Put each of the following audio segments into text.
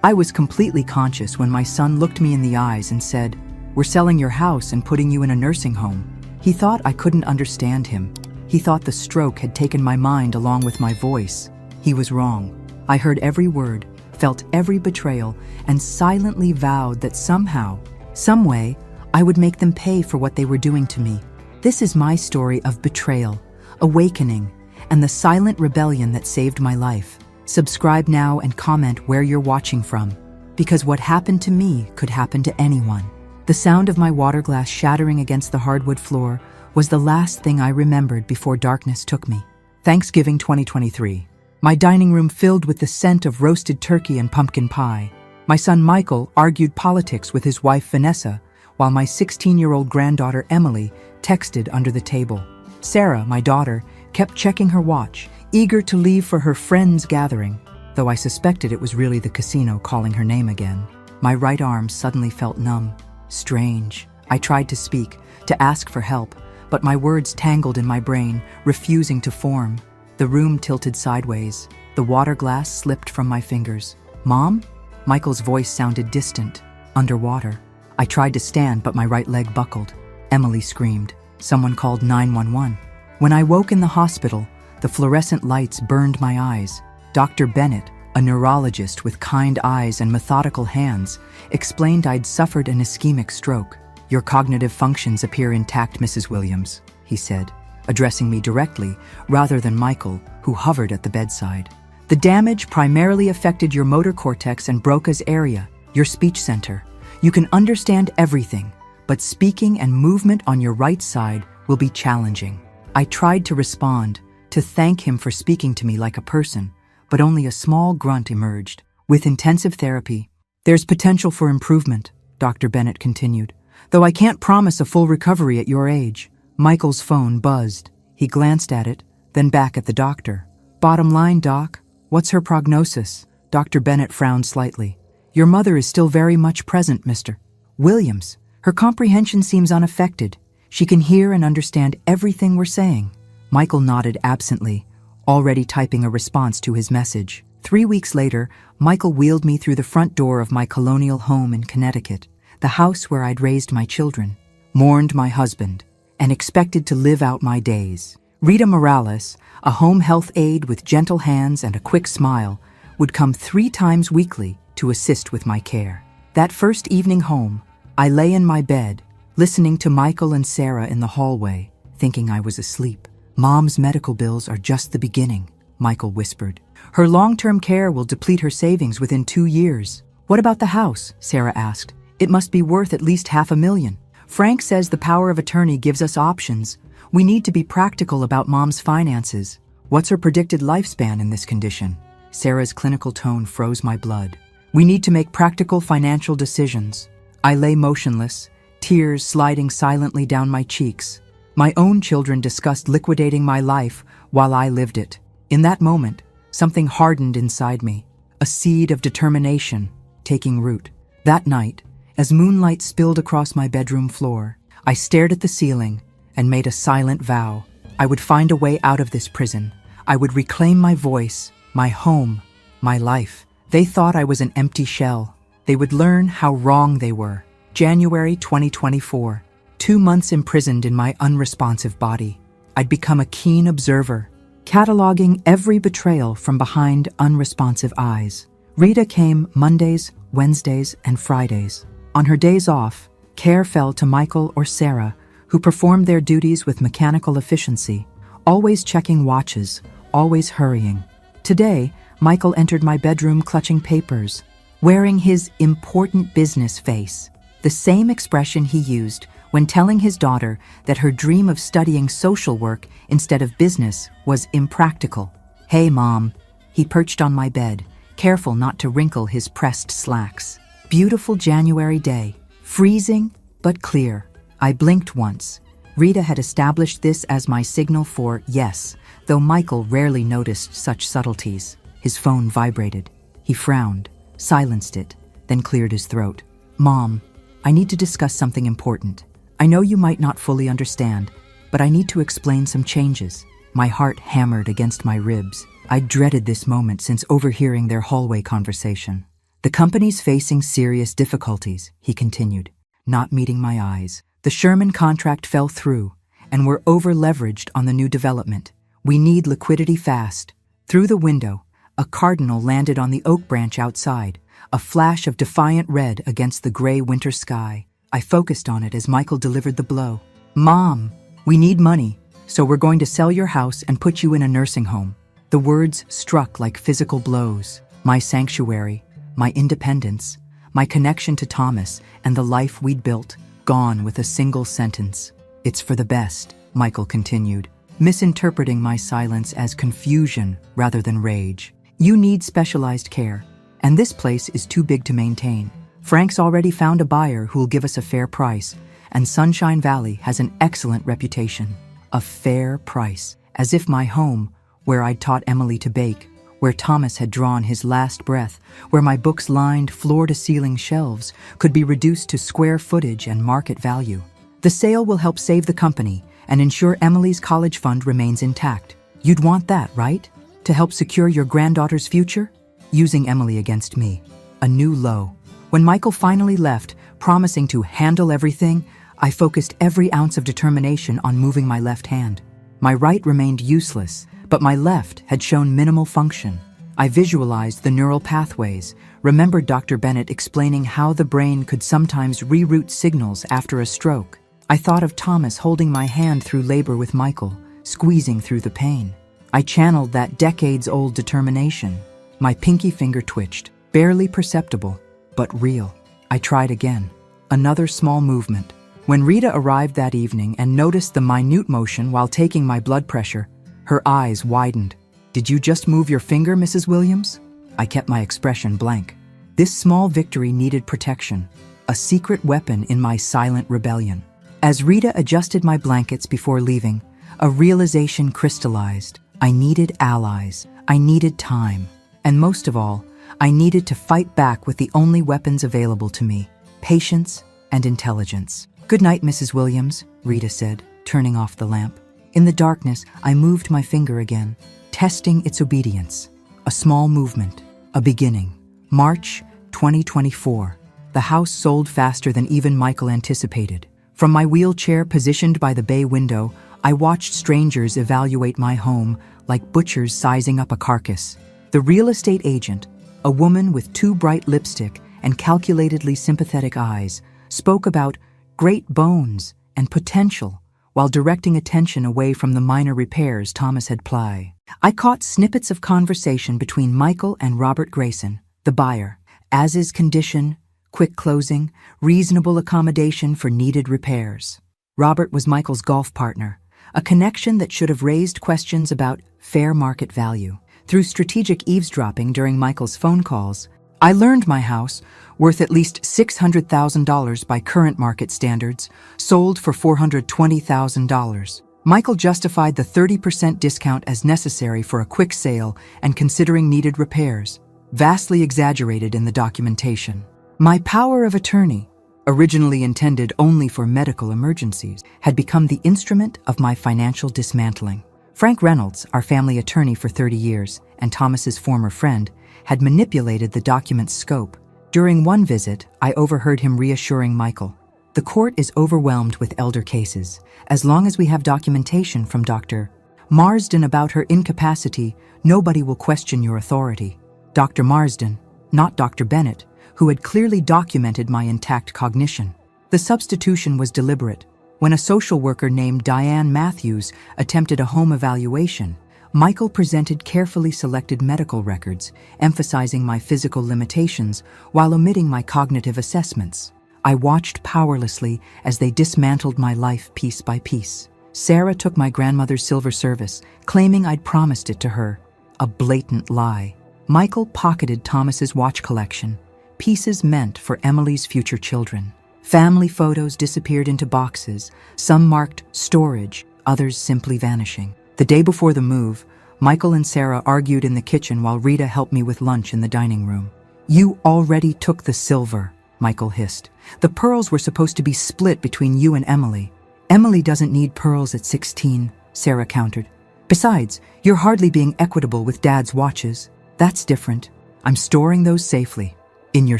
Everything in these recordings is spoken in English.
I was completely conscious when my son looked me in the eyes and said, "We're selling your house and putting you in a nursing home." He thought I couldn't understand him. He thought the stroke had taken my mind along with my voice. He was wrong. I heard every word, felt every betrayal, and silently vowed that somehow, some way, I would make them pay for what they were doing to me. This is my story of betrayal, awakening, and the silent rebellion that saved my life. Subscribe now and comment where you're watching from, because what happened to me could happen to anyone. The sound of my water glass shattering against the hardwood floor was the last thing I remembered before darkness took me. Thanksgiving 2023. My dining room filled with the scent of roasted turkey and pumpkin pie. My son Michael argued politics with his wife Vanessa, while my 16-year-old granddaughter Emily texted under the table. Sarah, my daughter, kept checking her watch, eager to leave for her friend's gathering, though I suspected it was really the casino calling her name again. My right arm suddenly felt numb. Strange. I tried to speak, to ask for help, but my words tangled in my brain, refusing to form. The room tilted sideways. The water glass slipped from my fingers. "Mom?" Michael's voice sounded distant, underwater. I tried to stand, but my right leg buckled. Emily screamed. Someone called 911. When I woke in the hospital, the fluorescent lights burned my eyes. Dr. Bennett, a neurologist with kind eyes and methodical hands, explained I'd suffered an ischemic stroke. "Your cognitive functions appear intact, Mrs. Williams," he said, addressing me directly rather than Michael, who hovered at the bedside. "The damage primarily affected your motor cortex and Broca's area, your speech center. You can understand everything, but speaking and movement on your right side will be challenging." I tried to respond, to thank him for speaking to me like a person, but only a small grunt emerged. "With intensive therapy, there's potential for improvement," Dr. Bennett continued, "though I can't promise a full recovery at your age." Michael's phone buzzed. He glanced at it, then back at the doctor. "Bottom line, Doc, what's her prognosis?" Dr. Bennett frowned slightly. "Your mother is still very much present, Mr. Williams. Her comprehension seems unaffected. She can hear and understand everything we're saying." Michael nodded absently, already typing a response to his message. 3 weeks later, Michael wheeled me through the front door of my colonial home in Connecticut, the house where I'd raised my children, mourned my husband, and expected to live out my days. Rita Morales, a home health aide with gentle hands and a quick smile, would come 3 times weekly to assist with my care. That first evening home, I lay in my bed, listening to Michael and Sarah in the hallway, thinking I was asleep. "Mom's medical bills are just the beginning," Michael whispered. "Her long-term care will deplete her savings within 2 years." "What about the house?" Sarah asked. "It must be worth at least $500,000. Frank says the power of attorney gives us options. We need to be practical about Mom's finances. What's her predicted lifespan in this condition?" Sarah's clinical tone froze my blood. "We need to make practical financial decisions." I lay motionless, tears sliding silently down my cheeks. My own children discussed liquidating my life while I lived it. In that moment, something hardened inside me, a seed of determination taking root. That night, as moonlight spilled across my bedroom floor, I stared at the ceiling and made a silent vow. I would find a way out of this prison. I would reclaim my voice, my home, my life. They thought I was an empty shell. They would learn how wrong they were. January 2024. 2 months imprisoned in my unresponsive body. I'd become a keen observer, cataloging every betrayal from behind unresponsive eyes. Rita came Mondays, Wednesdays, and Fridays. On her days off, care fell to Michael or Sarah, who performed their duties with mechanical efficiency, always checking watches, always hurrying. Today, Michael entered my bedroom clutching papers, wearing his important business face, the same expression he used when telling his daughter that her dream of studying social work instead of business was impractical. "Hey, Mom." He perched on my bed, careful not to wrinkle his pressed slacks. Beautiful January day, freezing but clear. I blinked once. Rita had established this as my signal for yes, though Michael rarely noticed such subtleties. His phone vibrated. He frowned, silenced it, then cleared his throat. "Mom, I need to discuss something important. I know you might not fully understand, but I need to explain some changes." My heart hammered against my ribs. I dreaded this moment since overhearing their hallway conversation. The company's facing serious difficulties, he continued, not meeting my eyes. The Sherman contract fell through, and we're over-leveraged on the new development. We need liquidity fast. Through the window, a cardinal landed on the oak branch outside, a flash of defiant red against the gray winter sky. I focused on it as Michael delivered the blow. Mom, we need money, so we're going to sell your house and put you in a nursing home. The words struck like physical blows. My sanctuary, my independence, my connection to Thomas, and the life we'd built, gone with a single sentence. It's for the best, Michael continued, misinterpreting my silence as confusion rather than rage. You need specialized care, and this place is too big to maintain. Frank's already found a buyer who will give us a fair price, and Sunshine Valley has an excellent reputation. A fair price, as if my home, where I'd taught Emily to bake, where Thomas had drawn his last breath, where my books lined floor-to-ceiling shelves, could be reduced to square footage and market value. The sale will help save the company and ensure Emily's college fund remains intact. You'd want that, right? To help secure your granddaughter's future? Using Emily against me. A new low. When Michael finally left, promising to handle everything, I focused every ounce of determination on moving my left hand. My right remained useless, but my left had shown minimal function. I visualized the neural pathways, remembered Dr. Bennett explaining how the brain could sometimes reroute signals after a stroke. I thought of Thomas holding my hand through labor with Michael, squeezing through the pain. I channeled that decades-old determination. My pinky finger twitched, barely perceptible, but real. I tried again. Another small movement. When Rita arrived that evening and noticed the minute motion while taking my blood pressure, her eyes widened. Did you just move your finger, Mrs. Williams? I kept my expression blank. This small victory needed protection, a secret weapon in my silent rebellion. As Rita adjusted my blankets before leaving, a realization crystallized. I needed allies. I needed time. And most of all, I needed to fight back with the only weapons available to me, patience and intelligence. Good night, Mrs. Williams, Rita said, turning off the lamp. In the darkness, I moved my finger again, testing its obedience. A small movement, a beginning. March 2024. The house sold faster than even Michael anticipated. From my wheelchair positioned by the bay window, I watched strangers evaluate my home like butchers sizing up a carcass. The real estate agent, a woman with too bright lipstick and calculatedly sympathetic eyes, spoke about great bones and potential, while directing attention away from the minor repairs Thomas had plied. I caught snippets of conversation between Michael and Robert Grayson, the buyer, as is condition, quick closing, reasonable accommodation for needed repairs. Robert was Michael's golf partner, a connection that should have raised questions about fair market value. Through strategic eavesdropping during Michael's phone calls, I learned my house, worth at least $600,000 by current market standards, sold for $420,000. Michael justified the 30% discount as necessary for a quick sale and considering needed repairs, vastly exaggerated in the documentation. My power of attorney, originally intended only for medical emergencies, had become the instrument of my financial dismantling. Frank Reynolds, our family attorney for 30 years, and Thomas's former friend, had manipulated the document's scope. During one visit, I overheard him reassuring Michael, "The court is overwhelmed with elder cases. As long as we have documentation from Dr. Marsden about her incapacity, nobody will question your authority." Dr. Marsden, not Dr. Bennett, who had clearly documented my intact cognition. The substitution was deliberate. When a social worker named Diane Matthews attempted a home evaluation, Michael presented carefully selected medical records, emphasizing my physical limitations while omitting my cognitive assessments. I watched powerlessly as they dismantled my life piece by piece. Sarah took my grandmother's silver service, claiming I'd promised it to her. A blatant lie. Michael pocketed Thomas's watch collection, pieces meant for Emily's future children. Family photos disappeared into boxes, some marked storage, others simply vanishing. The day before the move, Michael and Sarah argued in the kitchen while Rita helped me with lunch in the dining room. "You already took the silver," Michael hissed. "The pearls were supposed to be split between you and Emily." "Emily doesn't need pearls at 16, Sarah countered. "Besides, you're hardly being equitable with Dad's watches. That's different. I'm storing those safely." In your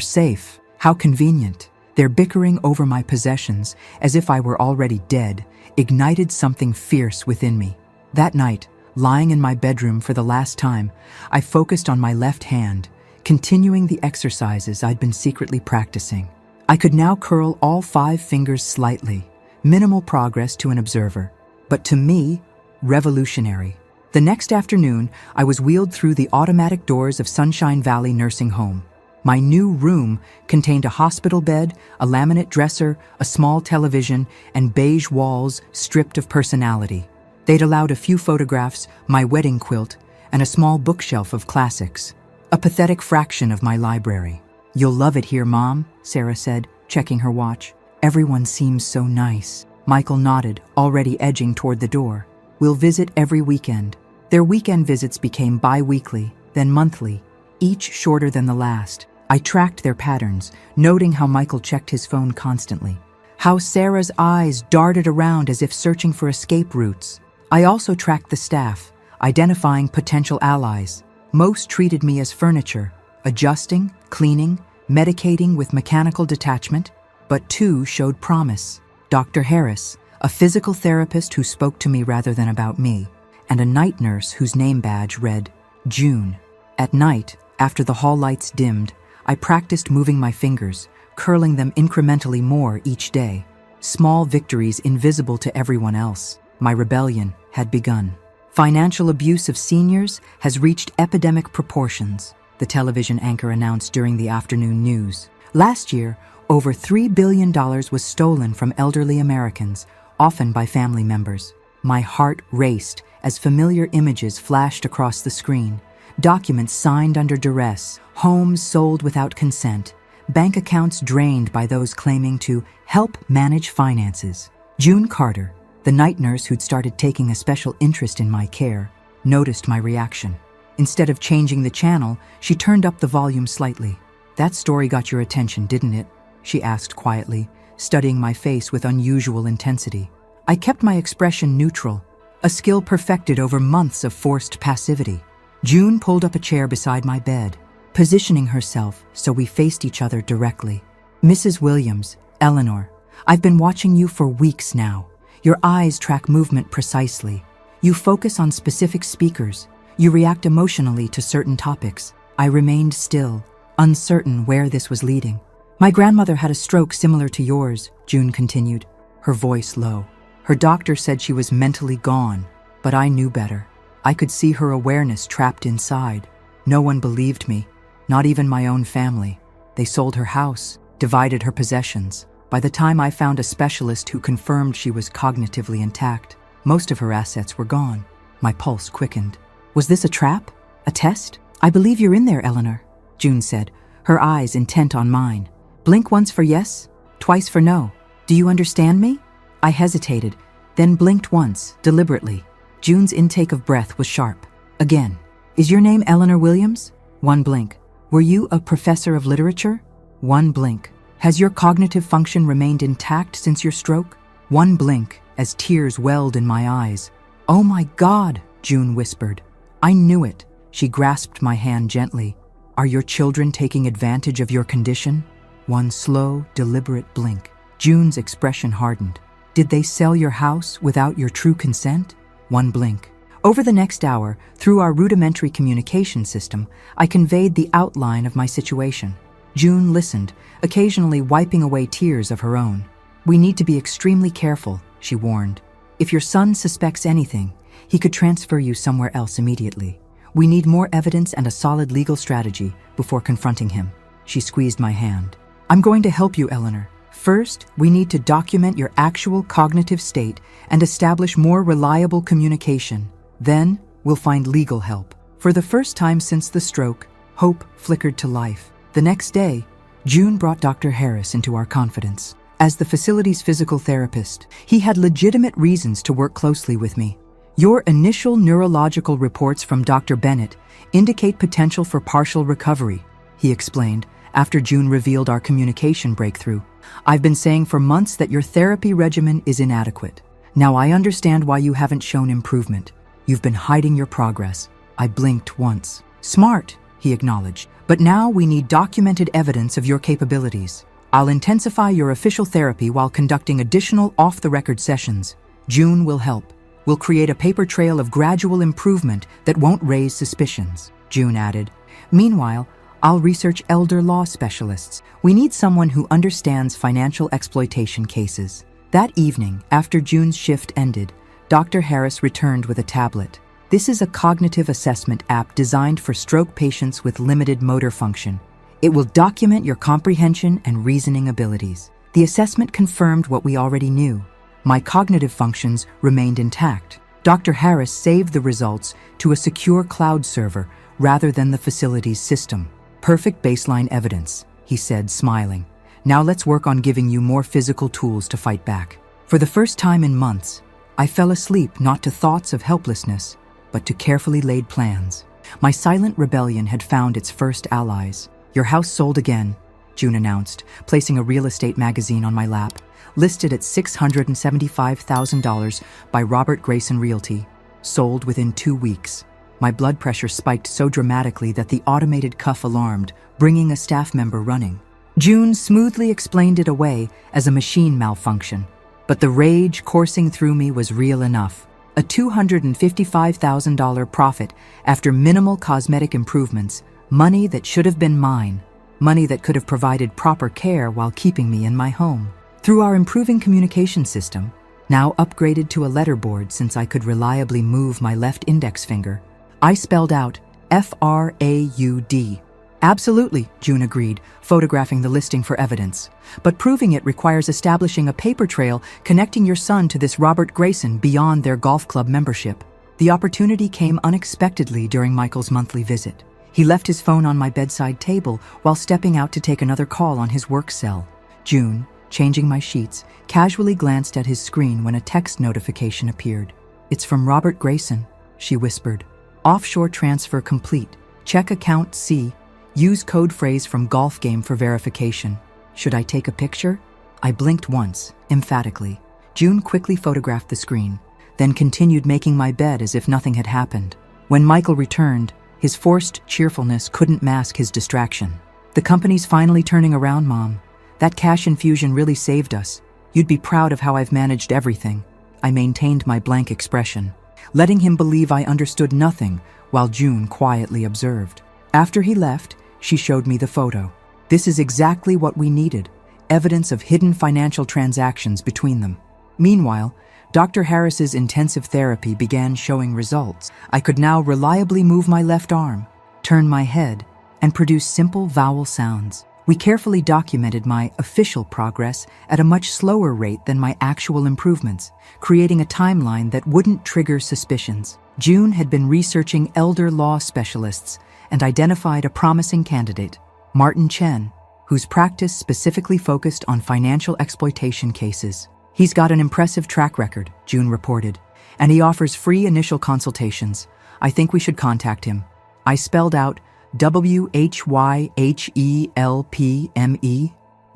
safe. How convenient. Their bickering over my possessions, as if I were already dead, ignited something fierce within me. That night, lying in my bedroom for the last time, I focused on my left hand, continuing the exercises I'd been secretly practicing. I could now curl all 5 fingers slightly, minimal progress to an observer, but to me, revolutionary. The next afternoon, I was wheeled through the automatic doors of Sunshine Valley Nursing Home. My new room contained a hospital bed, a laminate dresser, a small television, and beige walls stripped of personality. They'd allowed a few photographs, my wedding quilt, and a small bookshelf of classics. A pathetic fraction of my library. "You'll love it here, Mom," Sarah said, checking her watch. "Everyone seems so nice." Michael nodded, already edging toward the door. "We'll visit every weekend." Their weekend visits became bi-weekly, then monthly, each shorter than the last. I tracked their patterns, noting how Michael checked his phone constantly, how Sarah's eyes darted around as if searching for escape routes. I also tracked the staff, identifying potential allies. Most treated me as furniture, adjusting, cleaning, medicating with mechanical detachment, but 2 showed promise. Dr. Harris, a physical therapist who spoke to me rather than about me, and a night nurse whose name badge read June. At night, after the hall lights dimmed, I practiced moving my fingers, curling them incrementally more each day. Small victories invisible to everyone else. My rebellion had begun. Financial abuse of seniors has reached epidemic proportions, the television anchor announced during the afternoon news. Last year, over $3 billion was stolen from elderly Americans, often by family members. My heart raced as familiar images flashed across the screen. Documents signed under duress, homes sold without consent, bank accounts drained by those claiming to help manage finances. June Carter, the night nurse who'd started taking a special interest in my care, noticed my reaction. Instead of changing the channel, she turned up the volume slightly. "That story got your attention, didn't it?" she asked quietly, studying my face with unusual intensity. I kept my expression neutral, a skill perfected over months of forced passivity. June pulled up a chair beside my bed, positioning herself so we faced each other directly. "Mrs. Williams, Eleanor, I've been watching you for weeks now. Your eyes track movement precisely. You focus on specific speakers. You react emotionally to certain topics." I remained still, uncertain where this was leading. "My grandmother had a stroke similar to yours," June continued, her voice low. "Her doctor said she was mentally gone, but I knew better. I could see her awareness trapped inside. No one believed me, not even my own family. They sold her house, divided her possessions. By the time I found a specialist who confirmed she was cognitively intact, most of her assets were gone." My pulse quickened. "Was this a trap? A test?" "I believe you're in there, Eleanor," June said, her eyes intent on mine. "Blink once for yes, twice for no. Do you understand me?" I hesitated, then blinked once, deliberately. June's intake of breath was sharp. Again. "Is your name Eleanor Williams?" One blink. "Were you a professor of literature?" One blink. "Has your cognitive function remained intact since your stroke?" One blink, as tears welled in my eyes. "Oh my God," June whispered. "I knew it." She grasped my hand gently. "Are your children taking advantage of your condition?" One slow, deliberate blink. June's expression hardened. "Did they sell your house without your true consent?" One blink. Over the next hour, through our rudimentary communication system, I conveyed the outline of my situation. June listened, occasionally wiping away tears of her own. "We need to be extremely careful," she warned. "If your son suspects anything, he could transfer you somewhere else immediately. We need more evidence and a solid legal strategy before confronting him." She squeezed my hand. "I'm going to help you, Eleanor. First, we need to document your actual cognitive state and establish more reliable communication. Then, we'll find legal help." For the first time since the stroke, hope flickered to life. The next day, June brought Dr. Harris into our confidence. As the facility's physical therapist, he had legitimate reasons to work closely with me. "Your initial neurological reports from Dr. Bennett indicate potential for partial recovery," he explained after June revealed our communication breakthrough. "I've been saying for months that your therapy regimen is inadequate. Now I understand why you haven't shown improvement. You've been hiding your progress." I blinked once. "Smart," he acknowledged, But now we need documented evidence of your capabilities. I'll intensify your official therapy while conducting additional off-the-record sessions. June will help. We'll create a paper trail of gradual improvement that won't raise suspicions," June added. "Meanwhile, I'll research elder law specialists. We need someone who understands financial exploitation cases." That evening, after June's shift ended, Dr. Harris returned with a tablet. This is a cognitive assessment app designed for stroke patients with limited motor function. It will document your comprehension and reasoning abilities. The assessment confirmed what we already knew. My cognitive functions remained intact. Dr. Harris saved the results to a secure cloud server rather than the facility's system. "Perfect baseline evidence," he said, smiling. "Now let's work on giving you more physical tools to fight back." For the first time in months, I fell asleep not to thoughts of helplessness, but to carefully laid plans. My silent rebellion had found its first allies. "Your house sold again," June announced, placing a real estate magazine on my lap, listed at $675,000 by Robert Grayson Realty. Sold within 2 weeks. My blood pressure spiked so dramatically that the automated cuff alarmed, bringing a staff member running. June smoothly explained it away as a machine malfunction, but the rage coursing through me was real enough. A $255,000 profit after minimal cosmetic improvements, money that should have been mine, money that could have provided proper care while keeping me in my home. Through our improving communication system, now upgraded to a letterboard since I could reliably move my left index finger, I spelled out FRAUD. "Absolutely," June agreed, photographing the listing for evidence. "But proving it requires establishing a paper trail connecting your son to this Robert Grayson beyond their golf club membership." The opportunity came unexpectedly during Michael's monthly visit. He left his phone on my bedside table while stepping out to take another call on his work cell. June, changing my sheets, casually glanced at his screen when a text notification appeared. "It's from Robert Grayson," she whispered. "Offshore transfer complete. Check account C. Use code phrase from golf game for verification. Should I take a picture?" I blinked once, emphatically. June quickly photographed the screen, then continued making my bed as if nothing had happened. When Michael returned, his forced cheerfulness couldn't mask his distraction. "The company's finally turning around, Mom. That cash infusion really saved us. You'd be proud of how I've managed everything." I maintained my blank expression, letting him believe I understood nothing while June quietly observed. After he left, she showed me the photo. This is exactly what we needed, evidence of hidden financial transactions between them. Meanwhile, Dr. Harris's intensive therapy began showing results. I could now reliably move my left arm, turn my head, and produce simple vowel sounds. We carefully documented my official progress at a much slower rate than my actual improvements, creating a timeline that wouldn't trigger suspicions. June had been researching elder law specialists and identified a promising candidate, Martin Chen, whose practice specifically focused on financial exploitation cases. "He's got an impressive track record," June reported, "and he offers free initial consultations. I think we should contact him." I spelled out WHYHELPME.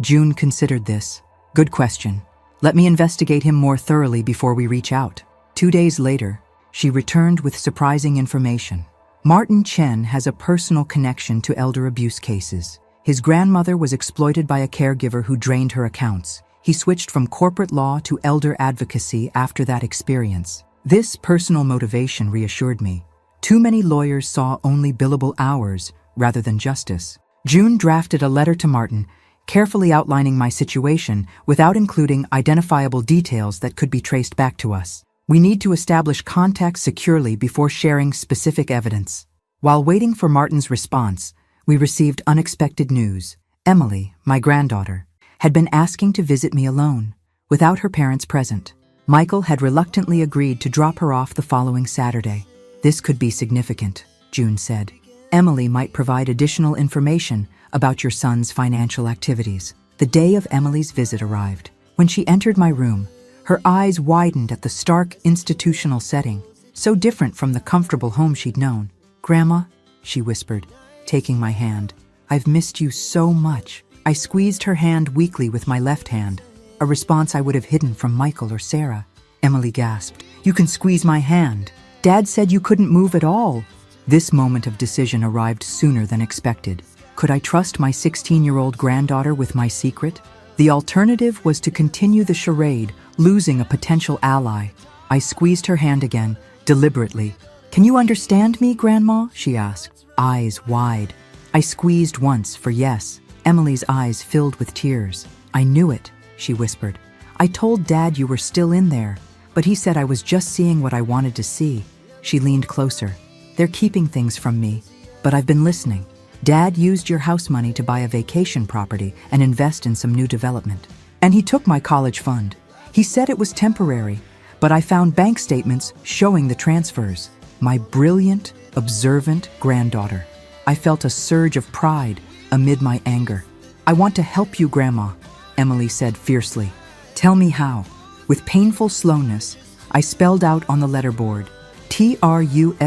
June considered this. "Good question. Let me investigate him more thoroughly before we reach out." 2 days later, she returned with surprising information. Martin Chen has a personal connection to elder abuse cases. His grandmother was exploited by a caregiver who drained her accounts. He switched from corporate law to elder advocacy after that experience. This personal motivation reassured me. Too many lawyers saw only billable hours rather than justice. June drafted a letter to Martin, carefully outlining my situation without including identifiable details that could be traced back to us. We need to establish contact securely before sharing specific evidence. While waiting for Martin's response, we received unexpected news. Emily, my granddaughter, had been asking to visit me alone, without her parents present. Michael had reluctantly agreed to drop her off the following Saturday. "This could be significant," June said. "Emily might provide additional information about your son's financial activities." The day of Emily's visit arrived. When she entered my room, her eyes widened at the stark institutional setting, so different from the comfortable home she'd known. "Grandma," she whispered, taking my hand, "I've missed you so much." I squeezed her hand weakly with my left hand, a response I would have hidden from Michael or Sarah. Emily gasped, "You can squeeze my hand. Dad said you couldn't move at all." This moment of decision arrived sooner than expected. Could I trust my 16-year-old granddaughter with my secret? The alternative was to continue the charade, losing a potential ally. I squeezed her hand again, deliberately. "Can you understand me, Grandma?" she asked, eyes wide. I squeezed once for yes. Emily's eyes filled with tears. "I knew it," she whispered. "I told Dad you were still in there, but he said I was just seeing what I wanted to see." She leaned closer. "They're keeping things from me, but I've been listening. Dad used your house money to buy a vacation property and invest in some new development. And he took my college fund. He said it was temporary, but I found bank statements showing the transfers." My brilliant, observant granddaughter. I felt a surge of pride amid my anger. "I want to help you, Grandma," Emily said fiercely. "Tell me how." With painful slowness, I spelled out on the letterboard, TRUSTJUNE.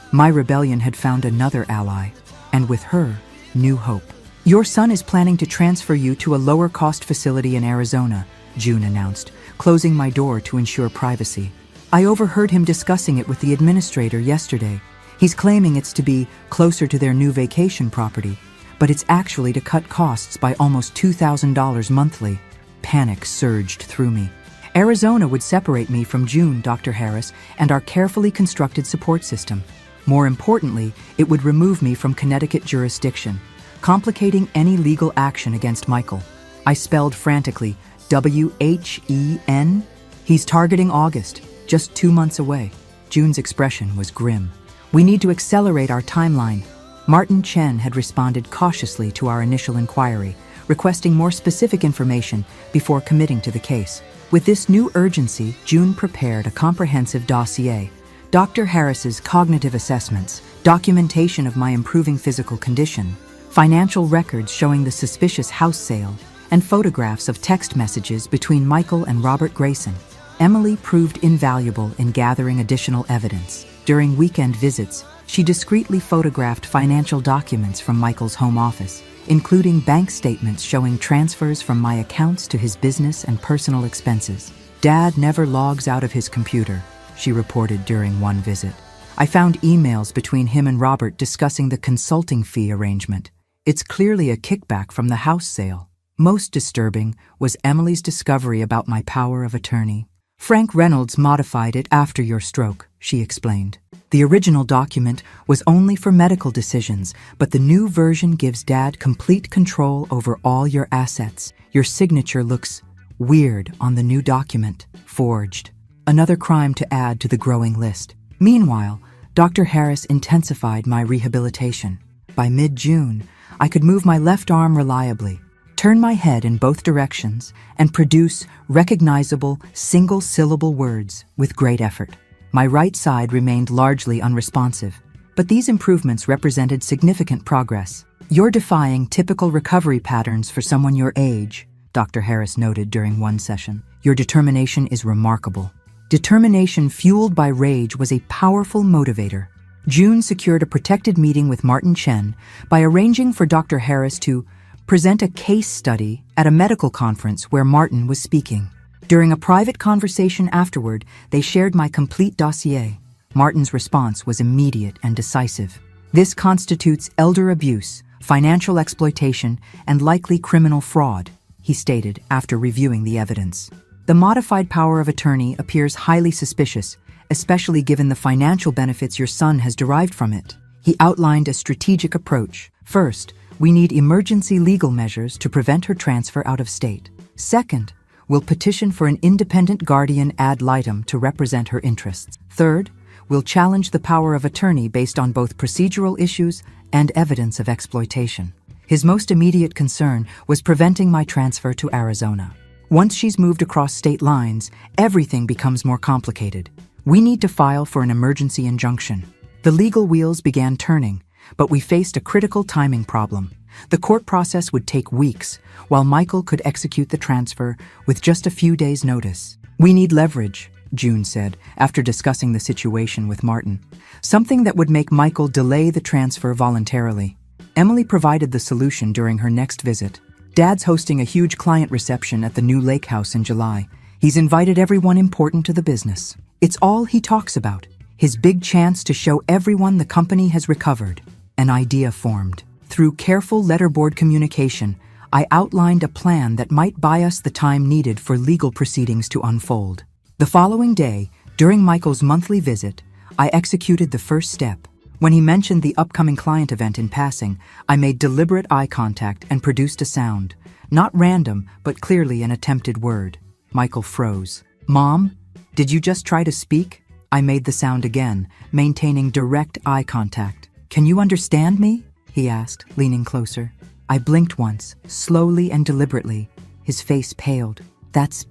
My rebellion had found another ally, and with her, new hope. "Your son is planning to transfer you to a lower-cost facility in Arizona," June announced, closing my door to ensure privacy. "I overheard him discussing it with the administrator yesterday. He's claiming it's to be closer to their new vacation property, but it's actually to cut costs by almost $2,000 monthly." Panic surged through me. Arizona would separate me from June, Dr. Harris, and our carefully constructed support system. More importantly, it would remove me from Connecticut jurisdiction, complicating any legal action against Michael. I spelled frantically, WHEN? "He's targeting August, just 2 months away." June's expression was grim. "We need to accelerate our timeline." Martin Chen had responded cautiously to our initial inquiry, requesting more specific information before committing to the case. With this new urgency, June prepared a comprehensive dossier. Dr. Harris's cognitive assessments, documentation of my improving physical condition, financial records showing the suspicious house sale, and photographs of text messages between Michael and Robert Grayson. Emily proved invaluable in gathering additional evidence. During weekend visits, she discreetly photographed financial documents from Michael's home office, including bank statements showing transfers from my accounts to his business and personal expenses. "Dad never logs out of his computer," she reported during one visit. I found emails between him and Robert discussing the consulting fee arrangement. It's clearly a kickback from the house sale. Most disturbing was Emily's discovery about my power of attorney. "Frank Reynolds modified it after your stroke," she explained. "The original document was only for medical decisions, but the new version gives Dad complete control over all your assets. Your signature looks weird on the new document. Forged." Another crime to add to the growing list. Meanwhile, Dr. Harris intensified my rehabilitation. By mid-June, I could move my left arm reliably, turn my head in both directions, and produce recognizable, single-syllable words with great effort. My right side remained largely unresponsive, but these improvements represented significant progress. "You're defying typical recovery patterns for someone your age," Dr. Harris noted during one session. "Your determination is remarkable." Determination fueled by rage was a powerful motivator. June secured a protected meeting with Martin Chen by arranging for Dr. Harris to present a case study at a medical conference where Martin was speaking. During a private conversation afterward, they shared my complete dossier. Martin's response was immediate and decisive. "This constitutes elder abuse, financial exploitation, and likely criminal fraud," he stated after reviewing the evidence. "The modified power of attorney appears highly suspicious, especially given the financial benefits your son has derived from it." He outlined a strategic approach. "First, we need emergency legal measures to prevent her transfer out of state. Second, we'll petition for an independent guardian ad litem to represent her interests. Third, we'll challenge the power of attorney based on both procedural issues and evidence of exploitation." His most immediate concern was preventing my transfer to Arizona. "Once she's moved across state lines, everything becomes more complicated. We need to file for an emergency injunction." The legal wheels began turning, but we faced a critical timing problem. The court process would take weeks, while Michael could execute the transfer with just a few days' notice. "We need leverage," June said, after discussing the situation with Martin. "Something that would make Michael delay the transfer voluntarily." Emily provided the solution during her next visit. "Dad's hosting a huge client reception at the new lake house in July. He's invited everyone important to the business. It's all he talks about, his big chance to show everyone the company has recovered." An idea formed. Through careful letterboard communication, I outlined a plan that might buy us the time needed for legal proceedings to unfold. The following day, during Michael's monthly visit, I executed the first step. When he mentioned the upcoming client event in passing, I made deliberate eye contact and produced a sound. Not random, but clearly an attempted word. Michael froze. "Mom, did you just try to speak?" I made the sound again, maintaining direct eye contact. "Can you understand me?" he asked, leaning closer. I blinked once, slowly and deliberately. His face paled. That's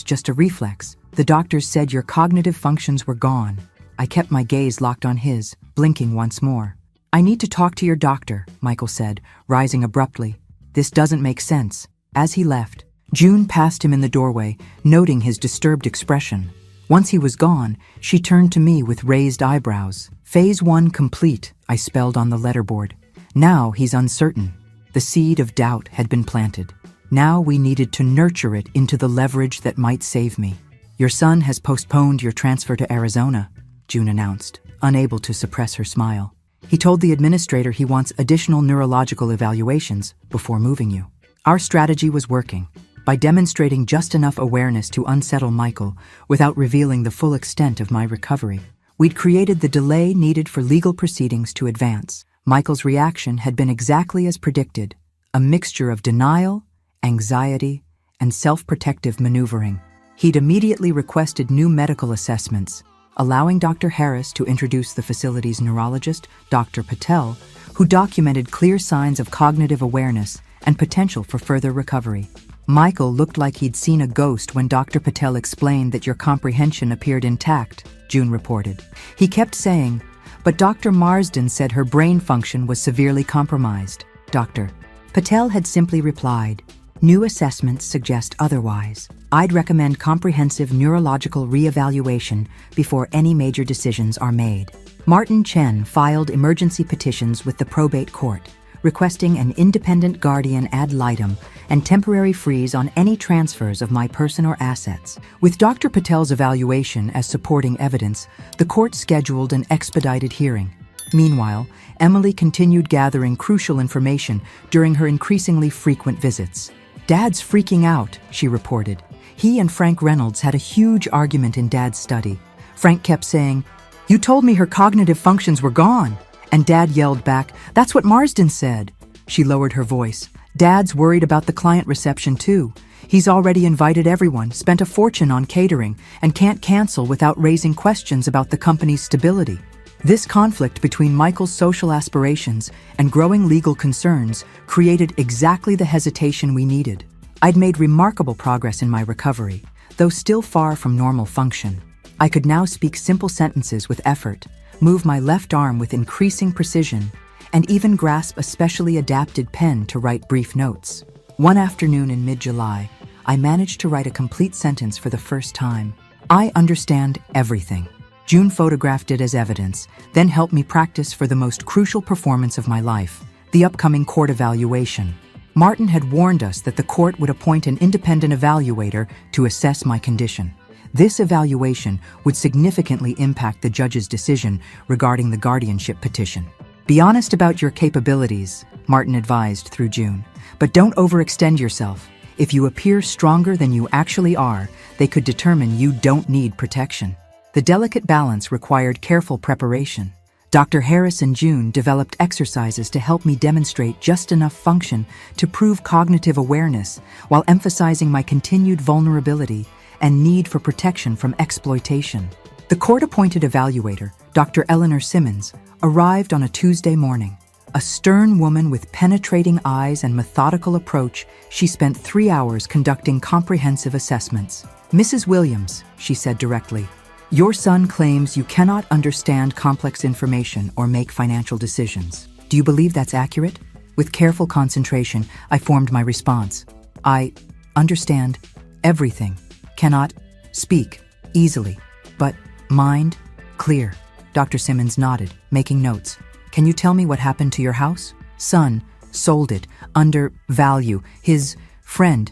just a reflex. The doctors said your cognitive functions were gone." I kept my gaze locked on his, blinking once more. "I need to talk to your doctor," Michael said, rising abruptly. "This doesn't make sense." As he left, June passed him in the doorway, noting his disturbed expression. Once he was gone, she turned to me with raised eyebrows. "Phase 1 complete," I spelled on the letterboard. Now he's uncertain. The seed of doubt had been planted. Now we needed to nurture it into the leverage that might save me. "Your son has postponed your transfer to Arizona," June announced, unable to suppress her smile. "He told the administrator he wants additional neurological evaluations before moving you." Our strategy was working. By demonstrating just enough awareness to unsettle Michael without revealing the full extent of my recovery, we'd created the delay needed for legal proceedings to advance. Michael's reaction had been exactly as predicted, a mixture of denial, anxiety, and self-protective maneuvering. He'd immediately requested new medical assessments, allowing Dr. Harris to introduce the facility's neurologist, Dr. Patel, who documented clear signs of cognitive awareness and potential for further recovery. Michael looked like he'd seen a ghost when Dr. Patel explained that your comprehension appeared intact, June reported. He kept saying, "But Dr. Marsden said her brain function was severely compromised." Dr. Patel had simply replied, "New assessments suggest otherwise. I'd recommend comprehensive neurological reevaluation before any major decisions are made." Martin Chen filed emergency petitions with the probate court, requesting an independent guardian ad litem and temporary freeze on any transfers of my person or assets. With Dr. Patel's evaluation as supporting evidence, the court scheduled an expedited hearing. Meanwhile, Emily continued gathering crucial information during her increasingly frequent visits. "Dad's freaking out," she reported. He and Frank Reynolds had a huge argument in Dad's study. Frank kept saying, "You told me her cognitive functions were gone." And Dad yelled back, "That's what Marsden said." She lowered her voice. "Dad's worried about the client reception too. He's already invited everyone, spent a fortune on catering, and can't cancel without raising questions about the company's stability." This conflict between Michael's social aspirations and growing legal concerns created exactly the hesitation we needed. I'd made remarkable progress in my recovery, though still far from normal function. I could now speak simple sentences with effort, move my left arm with increasing precision, and even grasp a specially adapted pen to write brief notes. One afternoon in mid-July, I managed to write a complete sentence for the first time. "I understand everything." June photographed it as evidence, then helped me practice for the most crucial performance of my life, the upcoming court evaluation. Martin had warned us that the court would appoint an independent evaluator to assess my condition. This evaluation would significantly impact the judge's decision regarding the guardianship petition. "Be honest about your capabilities," Martin advised through June, "but don't overextend yourself. If you appear stronger than you actually are, they could determine you don't need protection." The delicate balance required careful preparation. Dr. Harris and June developed exercises to help me demonstrate just enough function to prove cognitive awareness while emphasizing my continued vulnerability and need for protection from exploitation. The court-appointed evaluator, Dr. Eleanor Simmons, arrived on a Tuesday morning. A stern woman with penetrating eyes and methodical approach, she spent 3 hours conducting comprehensive assessments. "Mrs. Williams," she said directly, "your son claims you cannot understand complex information or make financial decisions. Do you believe that's accurate?" With careful concentration, I formed my response. "I understand everything. Cannot speak easily, but mind clear." Dr. Simmons nodded, making notes. "Can you tell me what happened to your house?" "Son sold it under value. His friend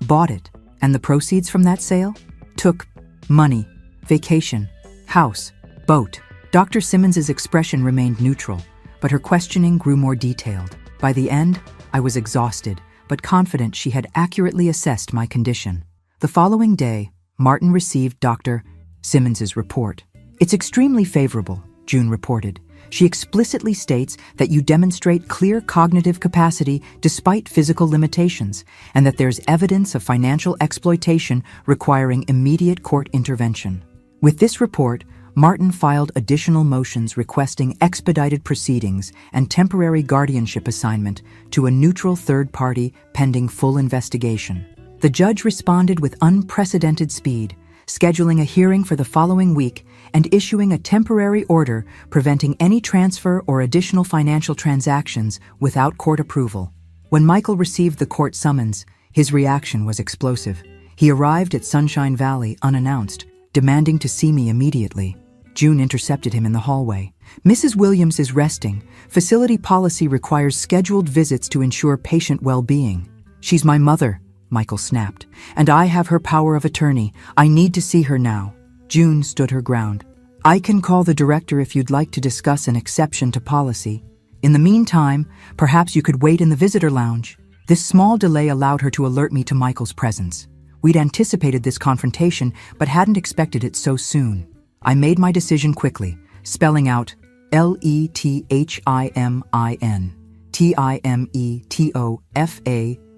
bought it. And the proceeds from that sale?" "Took money, vacation, house, boat." Dr. Simmons's expression remained neutral, but her questioning grew more detailed. By the end, I was exhausted, but confident she had accurately assessed my condition. The following day, Martin received Dr. Simmons's report. "It's extremely favorable," June reported. "She explicitly states that you demonstrate clear cognitive capacity despite physical limitations, and that there's evidence of financial exploitation requiring immediate court intervention." With this report, Martin filed additional motions requesting expedited proceedings and temporary guardianship assignment to a neutral third party pending full investigation. The judge responded with unprecedented speed, scheduling a hearing for the following week and issuing a temporary order preventing any transfer or additional financial transactions without court approval. When Michael received the court summons, his reaction was explosive. He arrived at Sunshine Valley unannounced, demanding to see me immediately. June intercepted him in the hallway. "Mrs. Williams is resting. Facility policy requires scheduled visits to ensure patient well-being." "She's my mother," Michael snapped, "and I have her power of attorney. I need to see her now." June stood her ground. "I can call the director if you'd like to discuss an exception to policy. In the meantime, perhaps you could wait in the visitor lounge." This small delay allowed her to alert me to Michael's presence. We'd anticipated this confrontation, but hadn't expected it so soon. I made my decision quickly, spelling out LETHIMIN,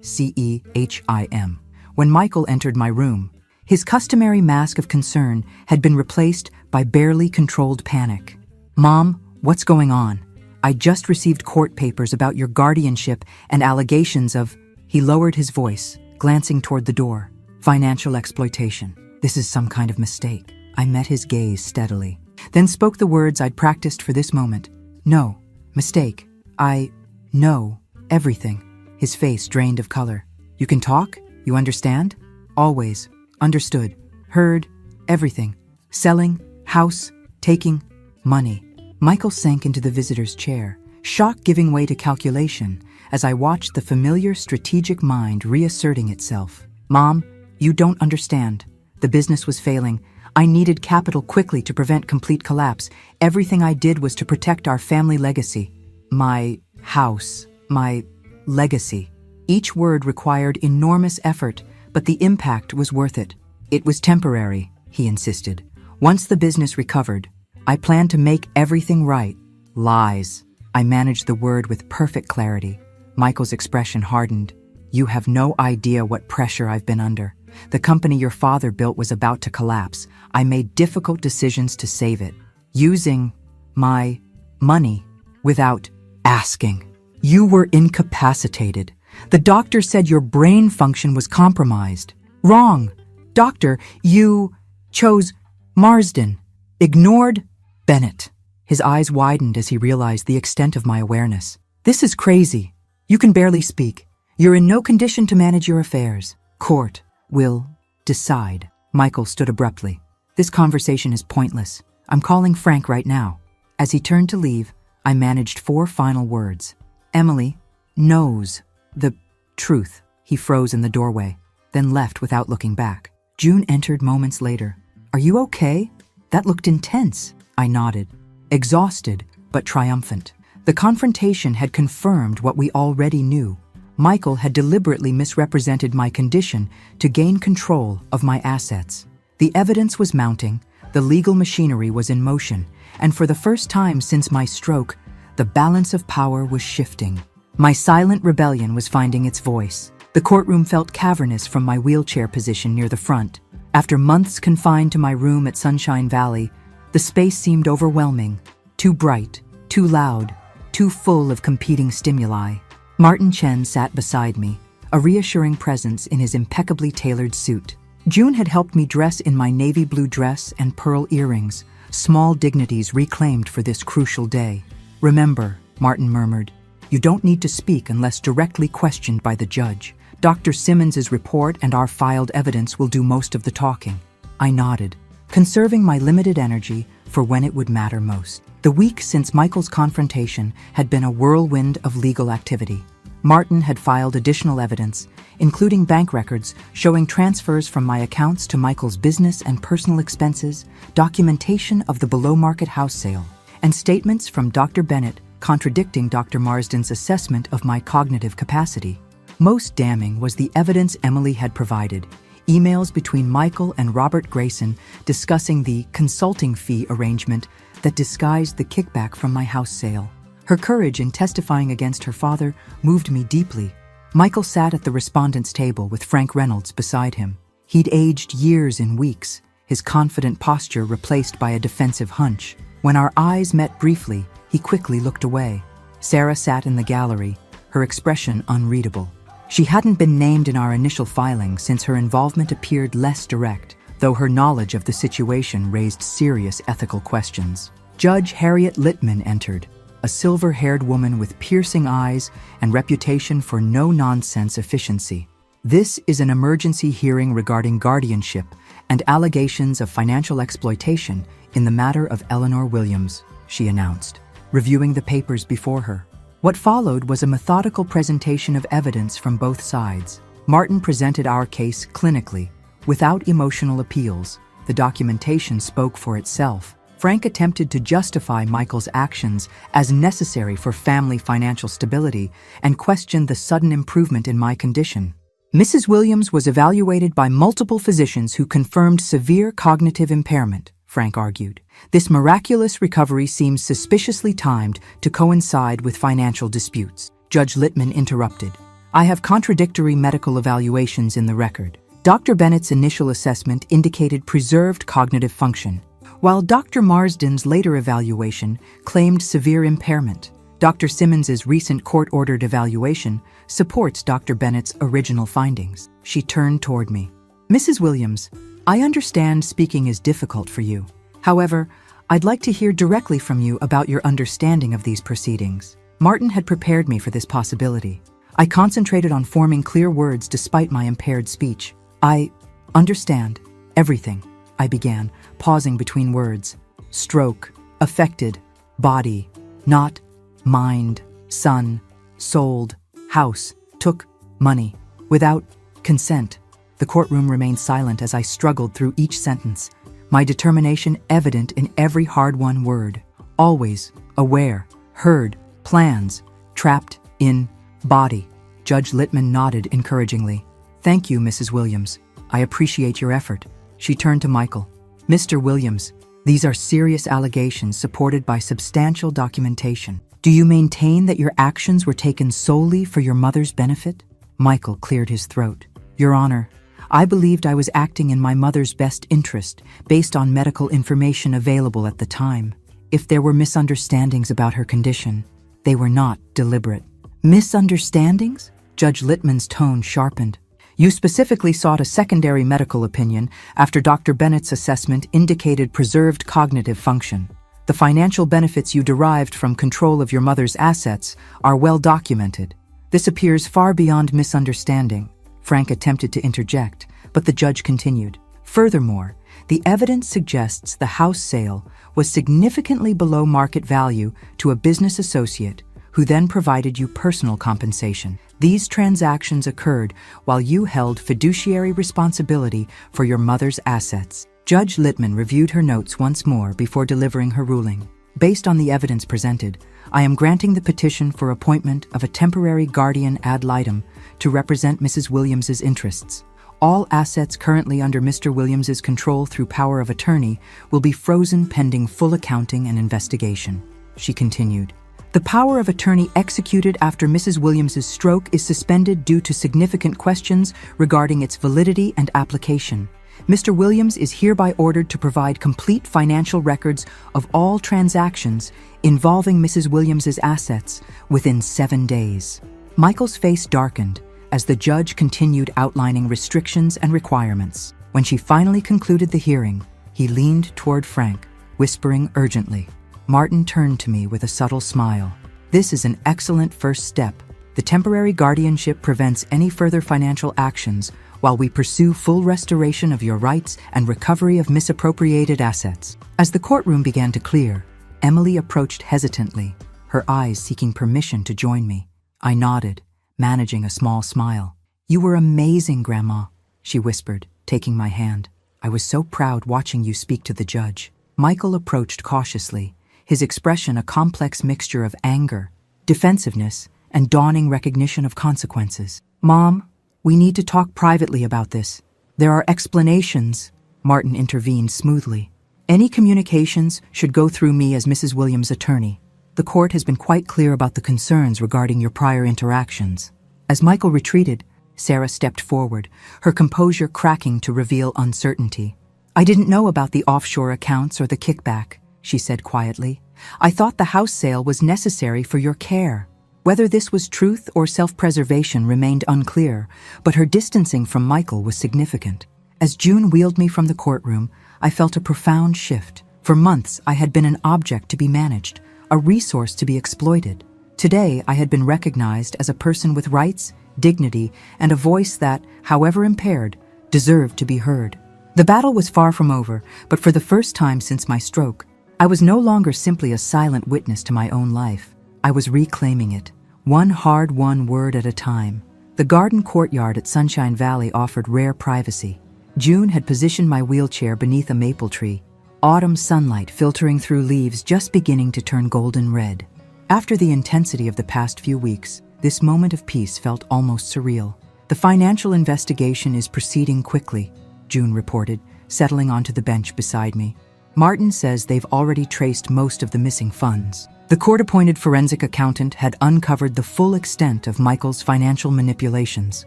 TIMETOFACEHIM. When Michael entered my room, his customary mask of concern had been replaced by barely controlled panic. "Mom, what's going on? I just received court papers about your guardianship and allegations of..." He lowered his voice, glancing toward the door. "Financial exploitation. This is some kind of mistake." I met his gaze steadily, then spoke the words I'd practiced for this moment. "No, mistake. I know everything." His face drained of color. "You can talk? You understand?" "Always. Understood. Heard. Everything. Selling. House. Taking. Money." Michael sank into the visitor's chair, shock giving way to calculation as I watched the familiar strategic mind reasserting itself. "Mom, you don't understand. The business was failing. I needed capital quickly to prevent complete collapse. Everything I did was to protect our family legacy. My house. My legacy." Each word required enormous effort, but the impact was worth it. "It was temporary," he insisted. "Once the business recovered, I planned to make everything right." "Lies." I managed the word with perfect clarity. Michael's expression hardened. "You have no idea what pressure I've been under. The company your father built was about to collapse. I made difficult decisions to save it, using my money without asking. You were incapacitated. The doctor said your brain function was compromised. Wrong. Doctor, you chose Marsden, ignored Bennett." His eyes widened as he realized the extent of my awareness. "This is crazy. You can barely speak. You're in no condition to manage your affairs. Court will decide." Michael stood abruptly. "This conversation is pointless. I'm calling Frank right now." As he turned to leave, I managed 4 final words. "Emily knows the truth." He froze in the doorway, then left without looking back. June entered moments later. "Are you okay? That looked intense." I nodded, exhausted but triumphant. The confrontation had confirmed what we already knew. Michael had deliberately misrepresented my condition to gain control of my assets. The evidence was mounting, the legal machinery was in motion, and for the first time since my stroke, the balance of power was shifting. My silent rebellion was finding its voice. The courtroom felt cavernous from my wheelchair position near the front. After months confined to my room at Sunshine Valley, the space seemed overwhelming, too bright, too loud, too full of competing stimuli. Martin Chen sat beside me, a reassuring presence in his impeccably tailored suit. June had helped me dress in my navy blue dress and pearl earrings, small dignities reclaimed for this crucial day. "Remember," Martin murmured, "you don't need to speak unless directly questioned by the judge. Dr. Simmons's report and our filed evidence will do most of the talking." I nodded, conserving my limited energy for when it would matter most. The week since Michael's confrontation had been a whirlwind of legal activity. Martin had filed additional evidence, including bank records showing transfers from my accounts to Michael's business and personal expenses, documentation of the below-market house sale, and statements from Dr. Bennett contradicting Dr. Marsden's assessment of my cognitive capacity. Most damning was the evidence Emily had provided. Emails between Michael and Robert Grayson discussing the consulting fee arrangement that disguised the kickback from my house sale. Her courage in testifying against her father moved me deeply. Michael sat at the respondent's table with Frank Reynolds beside him. He'd aged years in weeks, his confident posture replaced by a defensive hunch. When our eyes met briefly, he quickly looked away. Sarah sat in the gallery, her expression unreadable. She hadn't been named in our initial filing since her involvement appeared less direct, though her knowledge of the situation raised serious ethical questions. Judge Harriet Littman entered, a silver-haired woman with piercing eyes and reputation for no-nonsense efficiency. "This is an emergency hearing regarding guardianship and allegations of financial exploitation in the matter of Eleanor Williams," she announced, reviewing the papers before her. What followed was a methodical presentation of evidence from both sides. Martin presented our case clinically, without emotional appeals. The documentation spoke for itself. Frank attempted to justify Michael's actions as necessary for family financial stability and questioned the sudden improvement in my condition. Mrs. Williams was evaluated by multiple physicians who confirmed severe cognitive impairment, Frank argued. This miraculous recovery seems suspiciously timed to coincide with financial disputes. Judge Littman interrupted. "I have contradictory medical evaluations in the record. Dr. Bennett's initial assessment indicated preserved cognitive function, while Dr. Marsden's later evaluation claimed severe impairment. Dr. Simmons's recent court-ordered evaluation supports Dr. Bennett's original findings." She turned toward me. "Mrs. Williams, I understand speaking is difficult for you. However, I'd like to hear directly from you about your understanding of these proceedings." Martin had prepared me for this possibility. I concentrated on forming clear words despite my impaired speech. "I understand everything," I began, pausing between words. "Stroke, affected, body, not, mind, son, sold, house, took, money, without, consent." The courtroom remained silent as I struggled through each sentence, my determination evident in every hard-won word. Always, aware, heard, plans, trapped, in, body. Judge Littman nodded encouragingly. "Thank you, Mrs. Williams. I appreciate your effort." She turned to Michael. "Mr. Williams, these are serious allegations supported by substantial documentation. Do you maintain that your actions were taken solely for your mother's benefit?" Michael cleared his throat. "Your Honor, I believed I was acting in my mother's best interest based on medical information available at the time. If there were misunderstandings about her condition, they were not deliberate." "Misunderstandings?" Judge Littman's tone sharpened. "You specifically sought a secondary medical opinion after Dr. Bennett's assessment indicated preserved cognitive function. The financial benefits you derived from control of your mother's assets are well documented. This appears far beyond misunderstanding." Frank attempted to interject, but the judge continued. "Furthermore, the evidence suggests the house sale was significantly below market value to a business associate who then provided you personal compensation. These transactions occurred while you held fiduciary responsibility for your mother's assets." Judge Littman reviewed her notes once more before delivering her ruling. "Based on the evidence presented, I am granting the petition for appointment of a temporary guardian ad litem to represent Mrs. Williams's interests. All assets currently under Mr. Williams's control through power of attorney will be frozen pending full accounting and investigation." She continued. "The power of attorney executed after Mrs. Williams's stroke is suspended due to significant questions regarding its validity and application. Mr. Williams is hereby ordered to provide complete financial records of all transactions involving Mrs. Williams's assets within 7 days." Michael's face darkened as the judge continued outlining restrictions and requirements. When she finally concluded the hearing, he leaned toward Frank, whispering urgently. Martin turned to me with a subtle smile. "This is an excellent first step. The temporary guardianship prevents any further financial actions while we pursue full restoration of your rights and recovery of misappropriated assets." As the courtroom began to clear, Emily approached hesitantly, her eyes seeking permission to join me. I nodded, managing a small smile. "You were amazing, Grandma," she whispered, taking my hand. "I was so proud watching you speak to the judge." Michael approached cautiously, his expression a complex mixture of anger, defensiveness, and dawning recognition of consequences. "Mom, we need to talk privately about this. There are explanations," Martin intervened smoothly. "Any communications should go through me as Mrs. Williams' attorney. The court has been quite clear about the concerns regarding your prior interactions." As Michael retreated, Sarah stepped forward, her composure cracking to reveal uncertainty. "I didn't know about the offshore accounts or the kickback," she said quietly. "I thought the house sale was necessary for your care." Whether this was truth or self-preservation remained unclear, but her distancing from Michael was significant. As June wheeled me from the courtroom, I felt a profound shift. For months, I had been an object to be managed, a resource to be exploited. Today, I had been recognized as a person with rights, dignity, and a voice that, however impaired, deserved to be heard. The battle was far from over, but for the first time since my stroke, I was no longer simply a silent witness to my own life. I was reclaiming it, one hard-won word at a time. The garden courtyard at Sunshine Valley offered rare privacy. June had positioned my wheelchair beneath a maple tree, autumn sunlight filtering through leaves just beginning to turn golden red. After the intensity of the past few weeks, this moment of peace felt almost surreal. "The financial investigation is proceeding quickly," June reported, settling onto the bench beside me. "Martin says they've already traced most of the missing funds." The court-appointed forensic accountant had uncovered the full extent of Michael's financial manipulations,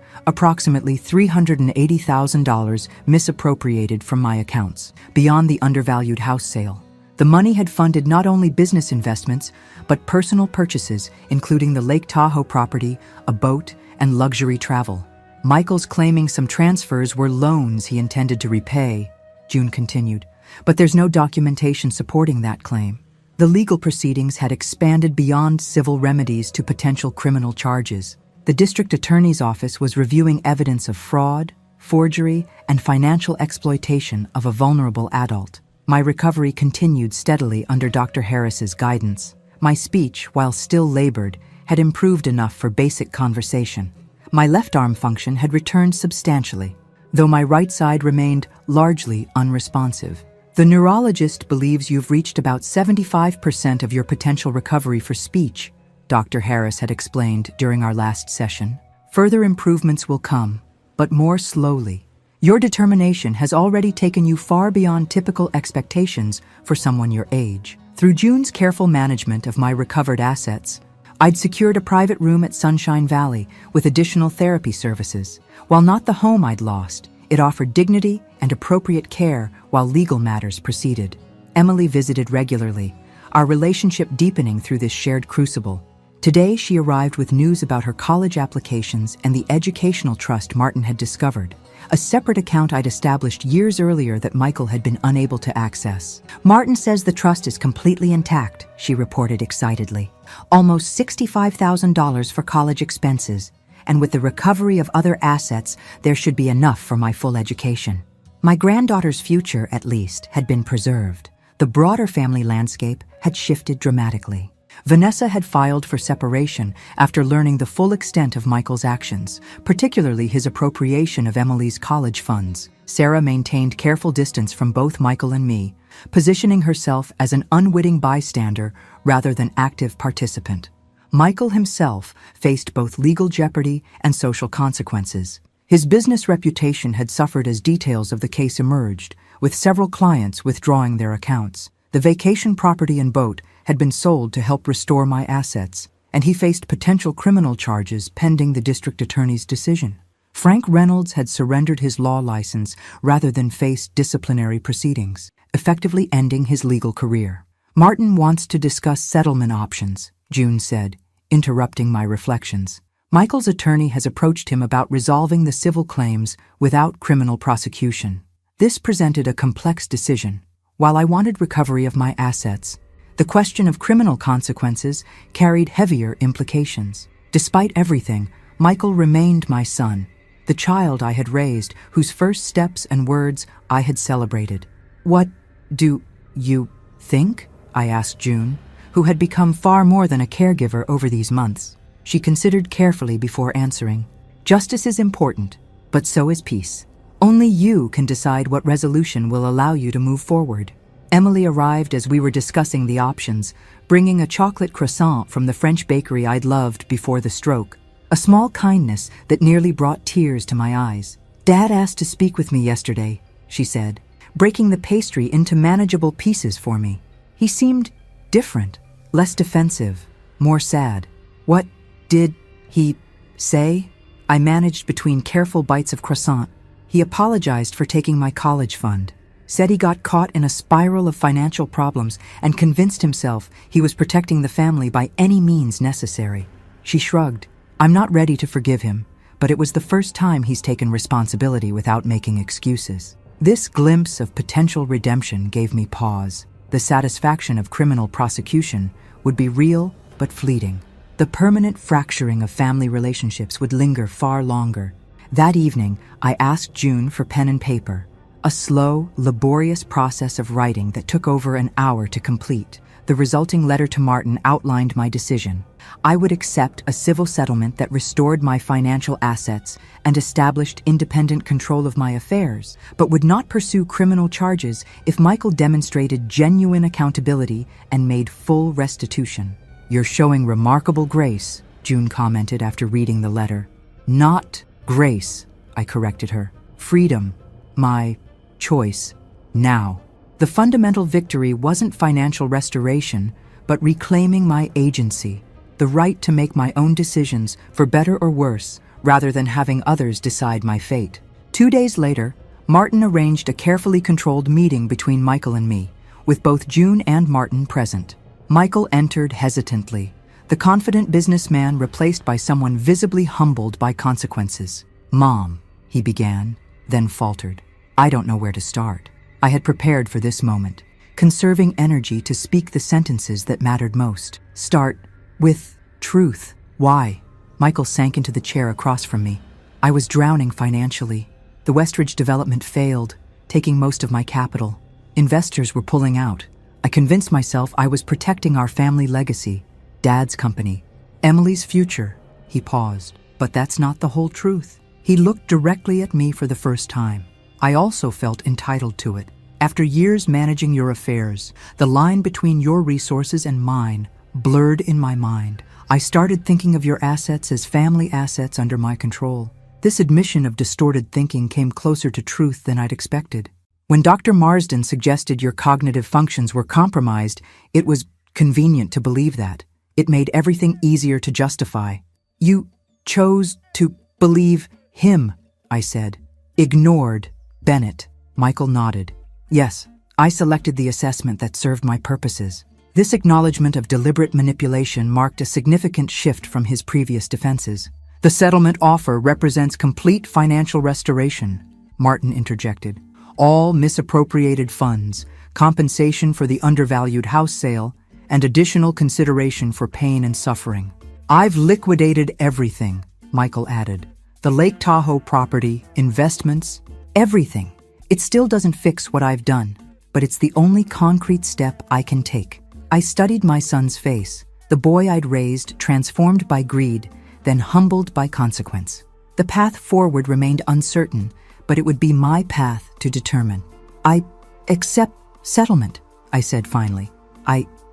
approximately $380,000 misappropriated from my accounts, beyond the undervalued house sale. The money had funded not only business investments, but personal purchases, including the Lake Tahoe property, a boat, and luxury travel. "Michael's claiming some transfers were loans he intended to repay," June continued, "but there's no documentation supporting that claim." The legal proceedings had expanded beyond civil remedies to potential criminal charges. The district attorney's office was reviewing evidence of fraud, forgery, and financial exploitation of a vulnerable adult. My recovery continued steadily under Dr. Harris's guidance. My speech, while still labored, had improved enough for basic conversation. My left arm function had returned substantially, though my right side remained largely unresponsive. "The neurologist believes you've reached about 75% of your potential recovery for speech," Dr. Harris had explained during our last session. "Further improvements will come, but more slowly. Your determination has already taken you far beyond typical expectations for someone your age." Through June's careful management of my recovered assets, I'd secured a private room at Sunshine Valley with additional therapy services. While not the home I'd lost, it offered dignity and appropriate care while legal matters proceeded. Emily visited regularly, our relationship deepening through this shared crucible. Today, she arrived with news about her college applications and the educational trust Martin had discovered, a separate account I'd established years earlier that Michael had been unable to access. "Martin says the trust is completely intact," she reported excitedly. "Almost $65,000 for college expenses. And with the recovery of other assets, there should be enough for my full education." My granddaughter's future, at least, had been preserved. The broader family landscape had shifted dramatically. Vanessa had filed for separation after learning the full extent of Michael's actions, particularly his appropriation of Emily's college funds. Sarah maintained careful distance from both Michael and me, positioning herself as an unwitting bystander rather than active participant. Michael himself faced both legal jeopardy and social consequences. His business reputation had suffered as details of the case emerged, with several clients withdrawing their accounts. The vacation property and boat had been sold to help restore my assets, and he faced potential criminal charges pending the district attorney's decision. Frank Reynolds had surrendered his law license rather than face disciplinary proceedings, effectively ending his legal career. "Martin wants to discuss settlement options," June said, interrupting my reflections. "Michael's attorney has approached him about resolving the civil claims without criminal prosecution." This presented a complex decision. While I wanted recovery of my assets, the question of criminal consequences carried heavier implications. Despite everything, Michael remained my son, the child I had raised, whose first steps and words I had celebrated. "What do you think?" I asked June, who had become far more than a caregiver over these months. She considered carefully before answering. "Justice is important, but so is peace. Only you can decide what resolution will allow you to move forward." Emily arrived as we were discussing the options, bringing a chocolate croissant from the French bakery I'd loved before the stroke. A small kindness that nearly brought tears to my eyes. "Dad asked to speak with me yesterday," she said, breaking the pastry into manageable pieces for me. He seemed different, less defensive, more sad. "What did he say?" I managed between careful bites of croissant. "He apologized for taking my college fund. Said he got caught in a spiral of financial problems and convinced himself he was protecting the family by any means necessary." She shrugged. "I'm not ready to forgive him, but it was the first time he's taken responsibility without making excuses." This glimpse of potential redemption gave me pause. The satisfaction of criminal prosecution would be real but fleeting. The permanent fracturing of family relationships would linger far longer. That evening, I asked June for pen and paper. A slow, laborious process of writing that took over an hour to complete. The resulting letter to Martin outlined my decision. I would accept a civil settlement that restored my financial assets and established independent control of my affairs, but would not pursue criminal charges if Michael demonstrated genuine accountability and made full restitution. "You're showing remarkable grace," June commented after reading the letter. "Not grace," I corrected her. "Freedom. My choice. Now." The fundamental victory wasn't financial restoration, but reclaiming my agency, the right to make my own decisions, for better or worse, rather than having others decide my fate. 2 days later, Martin arranged a carefully controlled meeting between Michael and me, with both June and Martin present. Michael entered hesitantly, the confident businessman replaced by someone visibly humbled by consequences. "Mom," he began, then faltered. I don't know where to start. I had prepared for this moment, conserving energy to speak the sentences that mattered most. "Start with truth." "Why?" Michael sank into the chair across from me. "I was drowning financially. The Westridge development failed, taking most of my capital. Investors were pulling out. I convinced myself I was protecting our family legacy, Dad's company, Emily's future." He paused. "But that's not the whole truth." He looked directly at me for the first time. "I also felt entitled to it. After years managing your affairs, the line between your resources and mine blurred in my mind. I started thinking of your assets as family assets under my control." This admission of distorted thinking came closer to truth than I'd expected. "When Dr. Marsden suggested your cognitive functions were compromised, it was convenient to believe that. It made everything easier to justify." "You chose to believe him," I said. "Ignored Bennett." Michael nodded. "Yes, I selected the assessment that served my purposes." This acknowledgement of deliberate manipulation marked a significant shift from his previous defenses. "The settlement offer represents complete financial restoration," Martin interjected. "All misappropriated funds, compensation for the undervalued house sale, and additional consideration for pain and suffering." "I've liquidated everything," Michael added. "The Lake Tahoe property, investments, everything. It still doesn't fix what I've done, but it's the only concrete step I can take." I studied my son's face, the boy I'd raised transformed by greed, then humbled by consequence. The path forward remained uncertain, but it would be my path to determine. "I accept settlement," I said finally.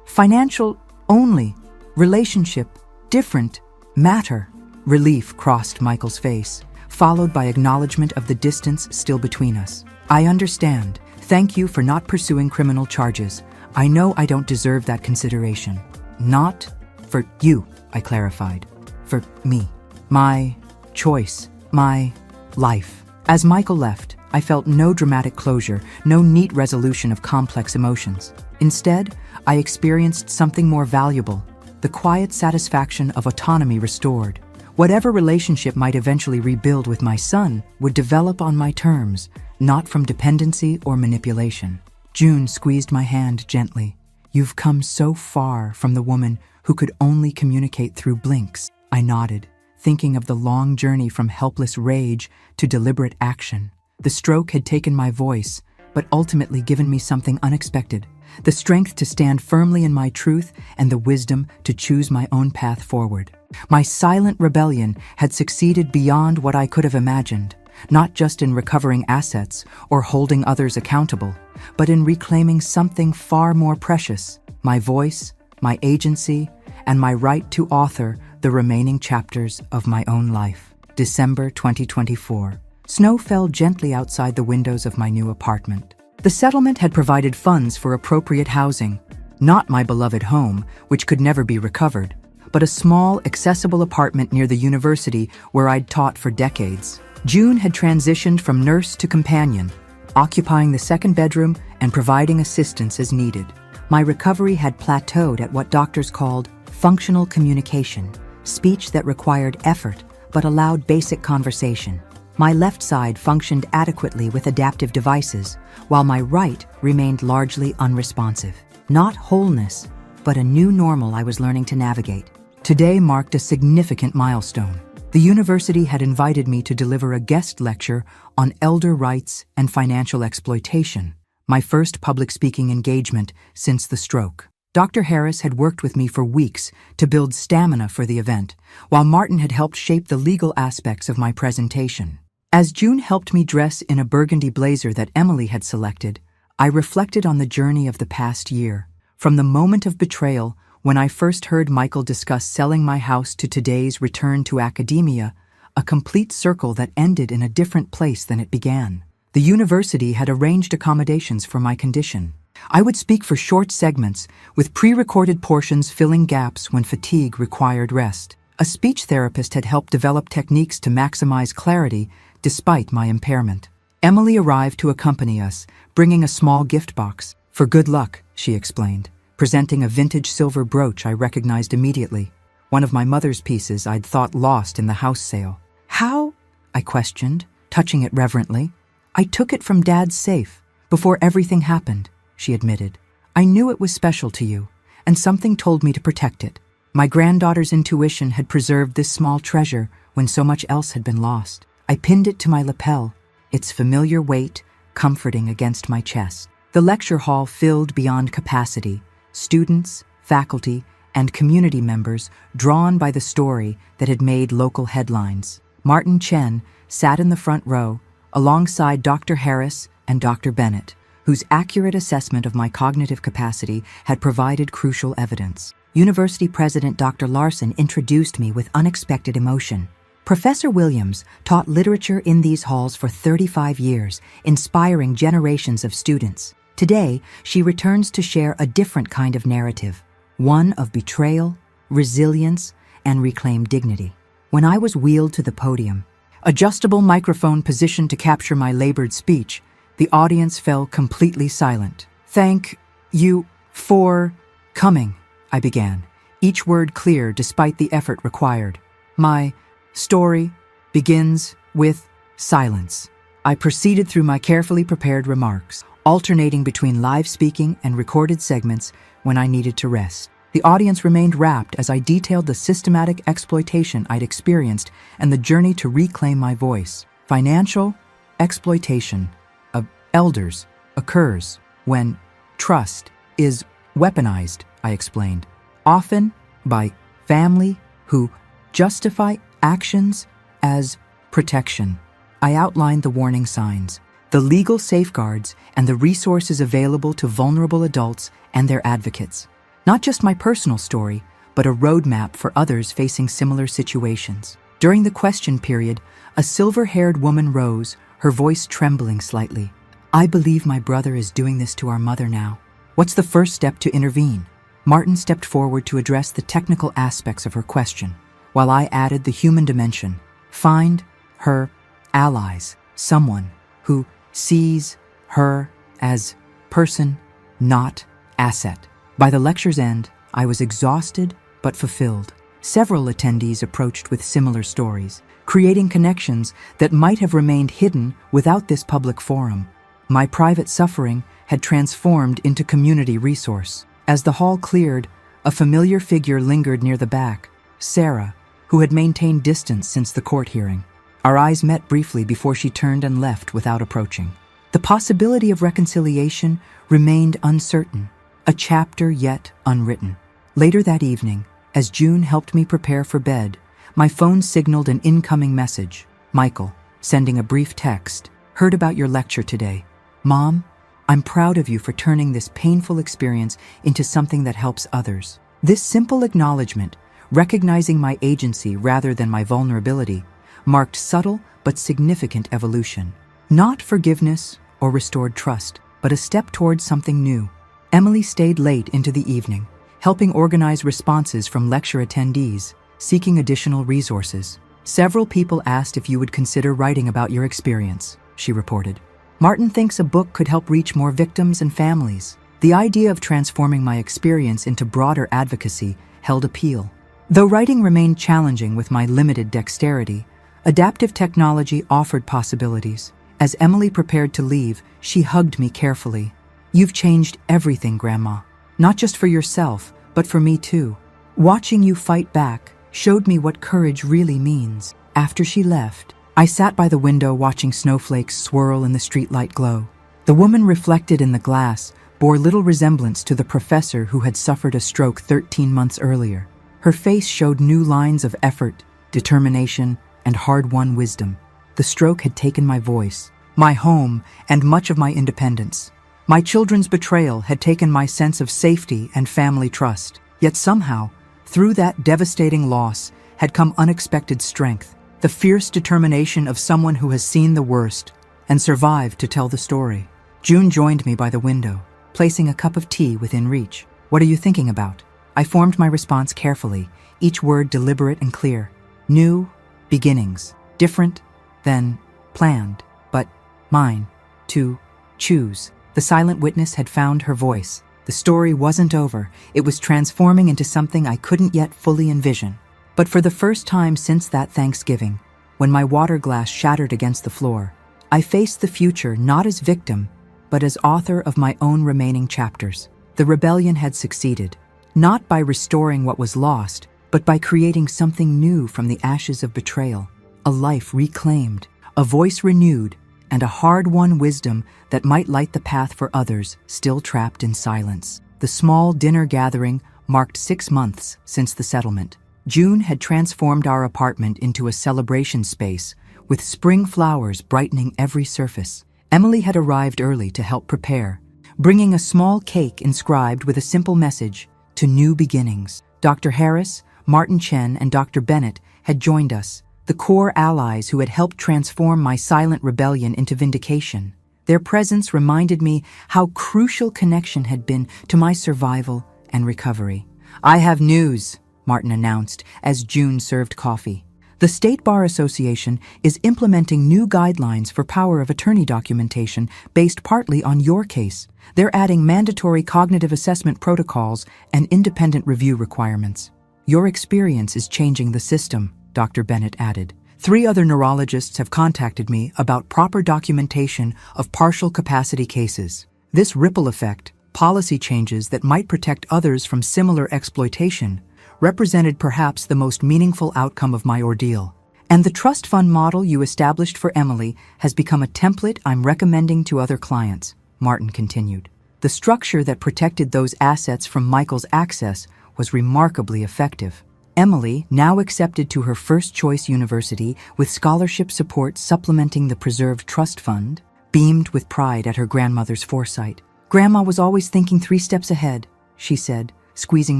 Financial only, relationship different, matter." Relief crossed Michael's face, followed by acknowledgement of the distance still between us. "I understand. Thank you for not pursuing criminal charges. I know I don't deserve that consideration." "Not for you," I clarified. "For me. My choice. My life." As Michael left, I felt no dramatic closure, no neat resolution of complex emotions. Instead, I experienced something more valuable, the quiet satisfaction of autonomy restored. Whatever relationship might eventually rebuild with my son would develop on my terms, not from dependency or manipulation. June squeezed my hand gently. "You've come so far from the woman who could only communicate through blinks." I nodded, thinking of the long journey from helpless rage to deliberate action. The stroke had taken my voice, but ultimately given me something unexpected: the strength to stand firmly in my truth and the wisdom to choose my own path forward. My silent rebellion had succeeded beyond what I could have imagined. not just in recovering assets or holding others accountable, but in reclaiming something far more precious: my voice, my agency, and my right to author the remaining chapters of my own life. December 2024. Snow fell gently outside the windows of my new apartment. The settlement had provided funds for appropriate housing, not my beloved home, which could never be recovered, but a small, accessible apartment near the university where I'd taught for decades. June had transitioned from nurse to companion, occupying the second bedroom and providing assistance as needed. My recovery had plateaued at what doctors called functional communication, speech that required effort but allowed basic conversation. My left side functioned adequately with adaptive devices, while my right remained largely unresponsive. Not wholeness, but a new normal I was learning to navigate. Today marked a significant milestone. The university had invited me to deliver a guest lecture on elder rights and financial exploitation, my first public speaking engagement since the stroke. Dr. Harris had worked with me for weeks to build stamina for the event, while Martin had helped shape the legal aspects of my presentation. As June helped me dress in a burgundy blazer that Emily had selected, I reflected on the journey of the past year. From the moment of betrayal, when I first heard Michael discuss selling my house, to today's return to academia, a complete circle that ended in a different place than it began. The university had arranged accommodations for my condition. I would speak for short segments, with pre-recorded portions filling gaps when fatigue required rest. A speech therapist had helped develop techniques to maximize clarity despite my impairment. Emily arrived to accompany us, bringing a small gift box. "For good luck," she explained, presenting a vintage silver brooch I recognized immediately, one of my mother's pieces I'd thought lost in the house sale. "How?" I questioned, touching it reverently. "I took it from Dad's safe before everything happened," she admitted. "I knew it was special to you, and something told me to protect it." My granddaughter's intuition had preserved this small treasure when so much else had been lost. I pinned it to my lapel, its familiar weight comforting against my chest. The lecture hall filled beyond capacity, students, faculty, and community members drawn by the story that had made local headlines. Martin Chen sat in the front row alongside Dr. Harris and Dr. Bennett, whose accurate assessment of my cognitive capacity had provided crucial evidence. University President Dr. Larson introduced me with unexpected emotion. Professor Williams taught literature in these halls for 35 years, inspiring generations of students. Today, she returns to share a different kind of narrative, one of betrayal, resilience, and reclaimed dignity. When I was wheeled to the podium, adjustable microphone positioned to capture my labored speech, the audience fell completely silent. "Thank you for coming," I began, each word clear despite the effort required. "My story begins with silence." I proceeded through my carefully prepared remarks, alternating between live speaking and recorded segments when I needed to rest. The audience remained rapt as I detailed the systematic exploitation I'd experienced and the journey to reclaim my voice. Financial exploitation of elders occurs when trust is weaponized, I explained, often by family who justify actions as protection. I outlined the warning signs, the legal safeguards, and the resources available to vulnerable adults and their advocates. Not just my personal story, but a roadmap for others facing similar situations. During the question period, a silver-haired woman rose, her voice trembling slightly. "I believe my brother is doing this to our mother now. What's the first step to intervene?" Martin stepped forward to address the technical aspects of her question, while I added the human dimension. Find her allies, someone who sees her as person, not asset. By the lecture's end, I was exhausted but fulfilled. Several attendees approached with similar stories, creating connections that might have remained hidden without this public forum. My private suffering had transformed into community resource. As the hall cleared, a familiar figure lingered near the back, Sarah, who had maintained distance since the court hearing. Our eyes met briefly before she turned and left without approaching. The possibility of reconciliation remained uncertain, a chapter yet unwritten. Later that evening, as June helped me prepare for bed, my phone signaled an incoming message. "Michael, sending a brief text. Heard about your lecture today. Mom, I'm proud of you for turning this painful experience into something that helps others. This simple acknowledgement, recognizing my agency rather than my vulnerability, marked subtle but significant evolution. Not forgiveness or restored trust, but a step towards something new. Emily stayed late into the evening, helping organize responses from lecture attendees, seeking additional resources. Several people asked if you would consider writing about your experience, she reported. Martin thinks a book could help reach more victims and families. The idea of transforming my experience into broader advocacy held appeal. Though writing remained challenging with my limited dexterity, adaptive technology offered possibilities. As Emily prepared to leave, she hugged me carefully. You've changed everything, Grandma. Not just for yourself, but for me too. Watching you fight back showed me what courage really means. After she left, I sat by the window watching snowflakes swirl in the streetlight glow. The woman reflected in the glass bore little resemblance to the professor who had suffered a stroke 13 months earlier. Her face showed new lines of effort, determination, and hard-won wisdom. The stroke had taken my voice, my home, and much of my independence. My children's betrayal had taken my sense of safety and family trust. Yet somehow, through that devastating loss, had come unexpected strength, the fierce determination of someone who has seen the worst and survived to tell the story. June joined me by the window, placing a cup of tea within reach. What are you thinking about? I formed my response carefully, each word deliberate and clear. New beginnings, different than planned, but mine to choose. The silent witness had found her voice. The story wasn't over. It was transforming into something I couldn't yet fully envision. But for the first time since that Thanksgiving, when my water glass shattered against the floor, I faced the future not as victim, but as author of my own remaining chapters. The rebellion had succeeded, not by restoring what was lost, but by creating something new from the ashes of betrayal, a life reclaimed, a voice renewed, and a hard-won wisdom that might light the path for others still trapped in silence. The small dinner gathering marked 6 months since the settlement. June had transformed our apartment into a celebration space, with spring flowers brightening every surface. Emily had arrived early to help prepare, bringing a small cake inscribed with a simple message, "To new beginnings." Dr. Harris, Martin Chen, and Dr. Bennett had joined us, the core allies who had helped transform my silent rebellion into vindication. Their presence reminded me how crucial connection had been to my survival and recovery. "I have news," Martin announced as June served coffee. The State Bar Association is implementing new guidelines for power of attorney documentation based partly on your case. They're adding mandatory cognitive assessment protocols and independent review requirements. Your experience is changing the system, Dr. Bennett added. 3 other neurologists have contacted me about proper documentation of partial capacity cases. This ripple effect, policy changes that might protect others from similar exploitation, represented perhaps the most meaningful outcome of my ordeal. And the trust fund model you established for Emily has become a template I'm recommending to other clients, Martin continued. The structure that protected those assets from Michael's access was remarkably effective. Emily, now accepted to her first-choice university with scholarship support supplementing the preserved trust fund, beamed with pride at her grandmother's foresight. "Grandma was always thinking 3 steps ahead," she said, squeezing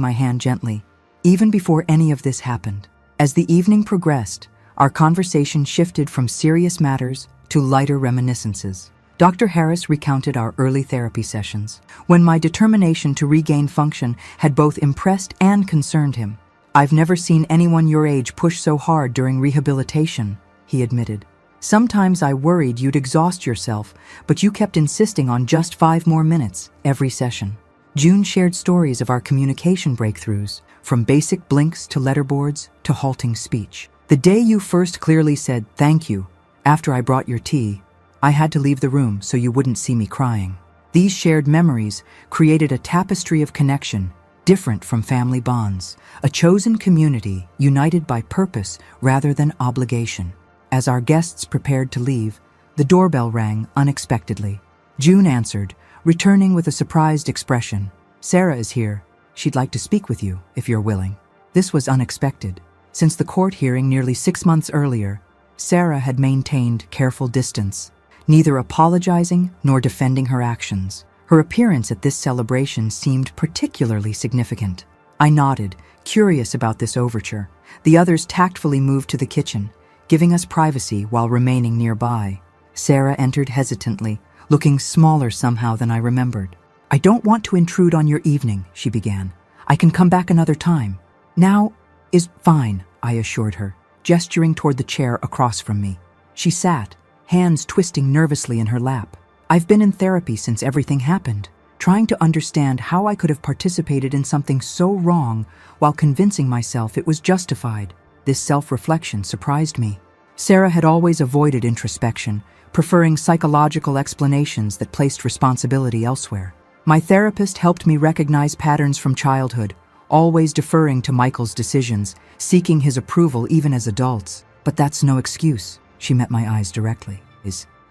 my hand gently. Even before any of this happened. As the evening progressed, our conversation shifted from serious matters to lighter reminiscences. Dr. Harris recounted our early therapy sessions, when my determination to regain function had both impressed and concerned him. "I've never seen anyone your age push so hard during rehabilitation," he admitted. "Sometimes I worried you'd exhaust yourself, but you kept insisting on just 5 more minutes every session." June shared stories of our communication breakthroughs, from basic blinks to letterboards to halting speech. "The day you first clearly said thank you, after I brought your tea, I had to leave the room so you wouldn't see me crying." These shared memories created a tapestry of connection, different from family bonds, a chosen community united by purpose rather than obligation. As our guests prepared to leave, the doorbell rang unexpectedly. June answered, returning with a surprised expression. "Sarah is here. She'd like to speak with you, if you're willing." This was unexpected. Since the court hearing nearly 6 months earlier, Sarah had maintained careful distance, neither apologizing nor defending her actions. Her appearance at this celebration seemed particularly significant. I nodded, curious about this overture. The others tactfully moved to the kitchen, giving us privacy while remaining nearby. Sarah entered hesitantly, looking smaller somehow than I remembered. "I don't want to intrude on your evening," she began. "I can come back another time." "Now is fine," I assured her, gesturing toward the chair across from me. She sat, hands twisting nervously in her lap. "I've been in therapy since everything happened, trying to understand how I could have participated in something so wrong while convincing myself it was justified." This self-reflection surprised me. Sarah had always avoided introspection, preferring psychological explanations that placed responsibility elsewhere. My therapist helped me recognize patterns from childhood, always deferring to Michael's decisions, seeking his approval even as adults. "But that's no excuse." She met my eyes directly.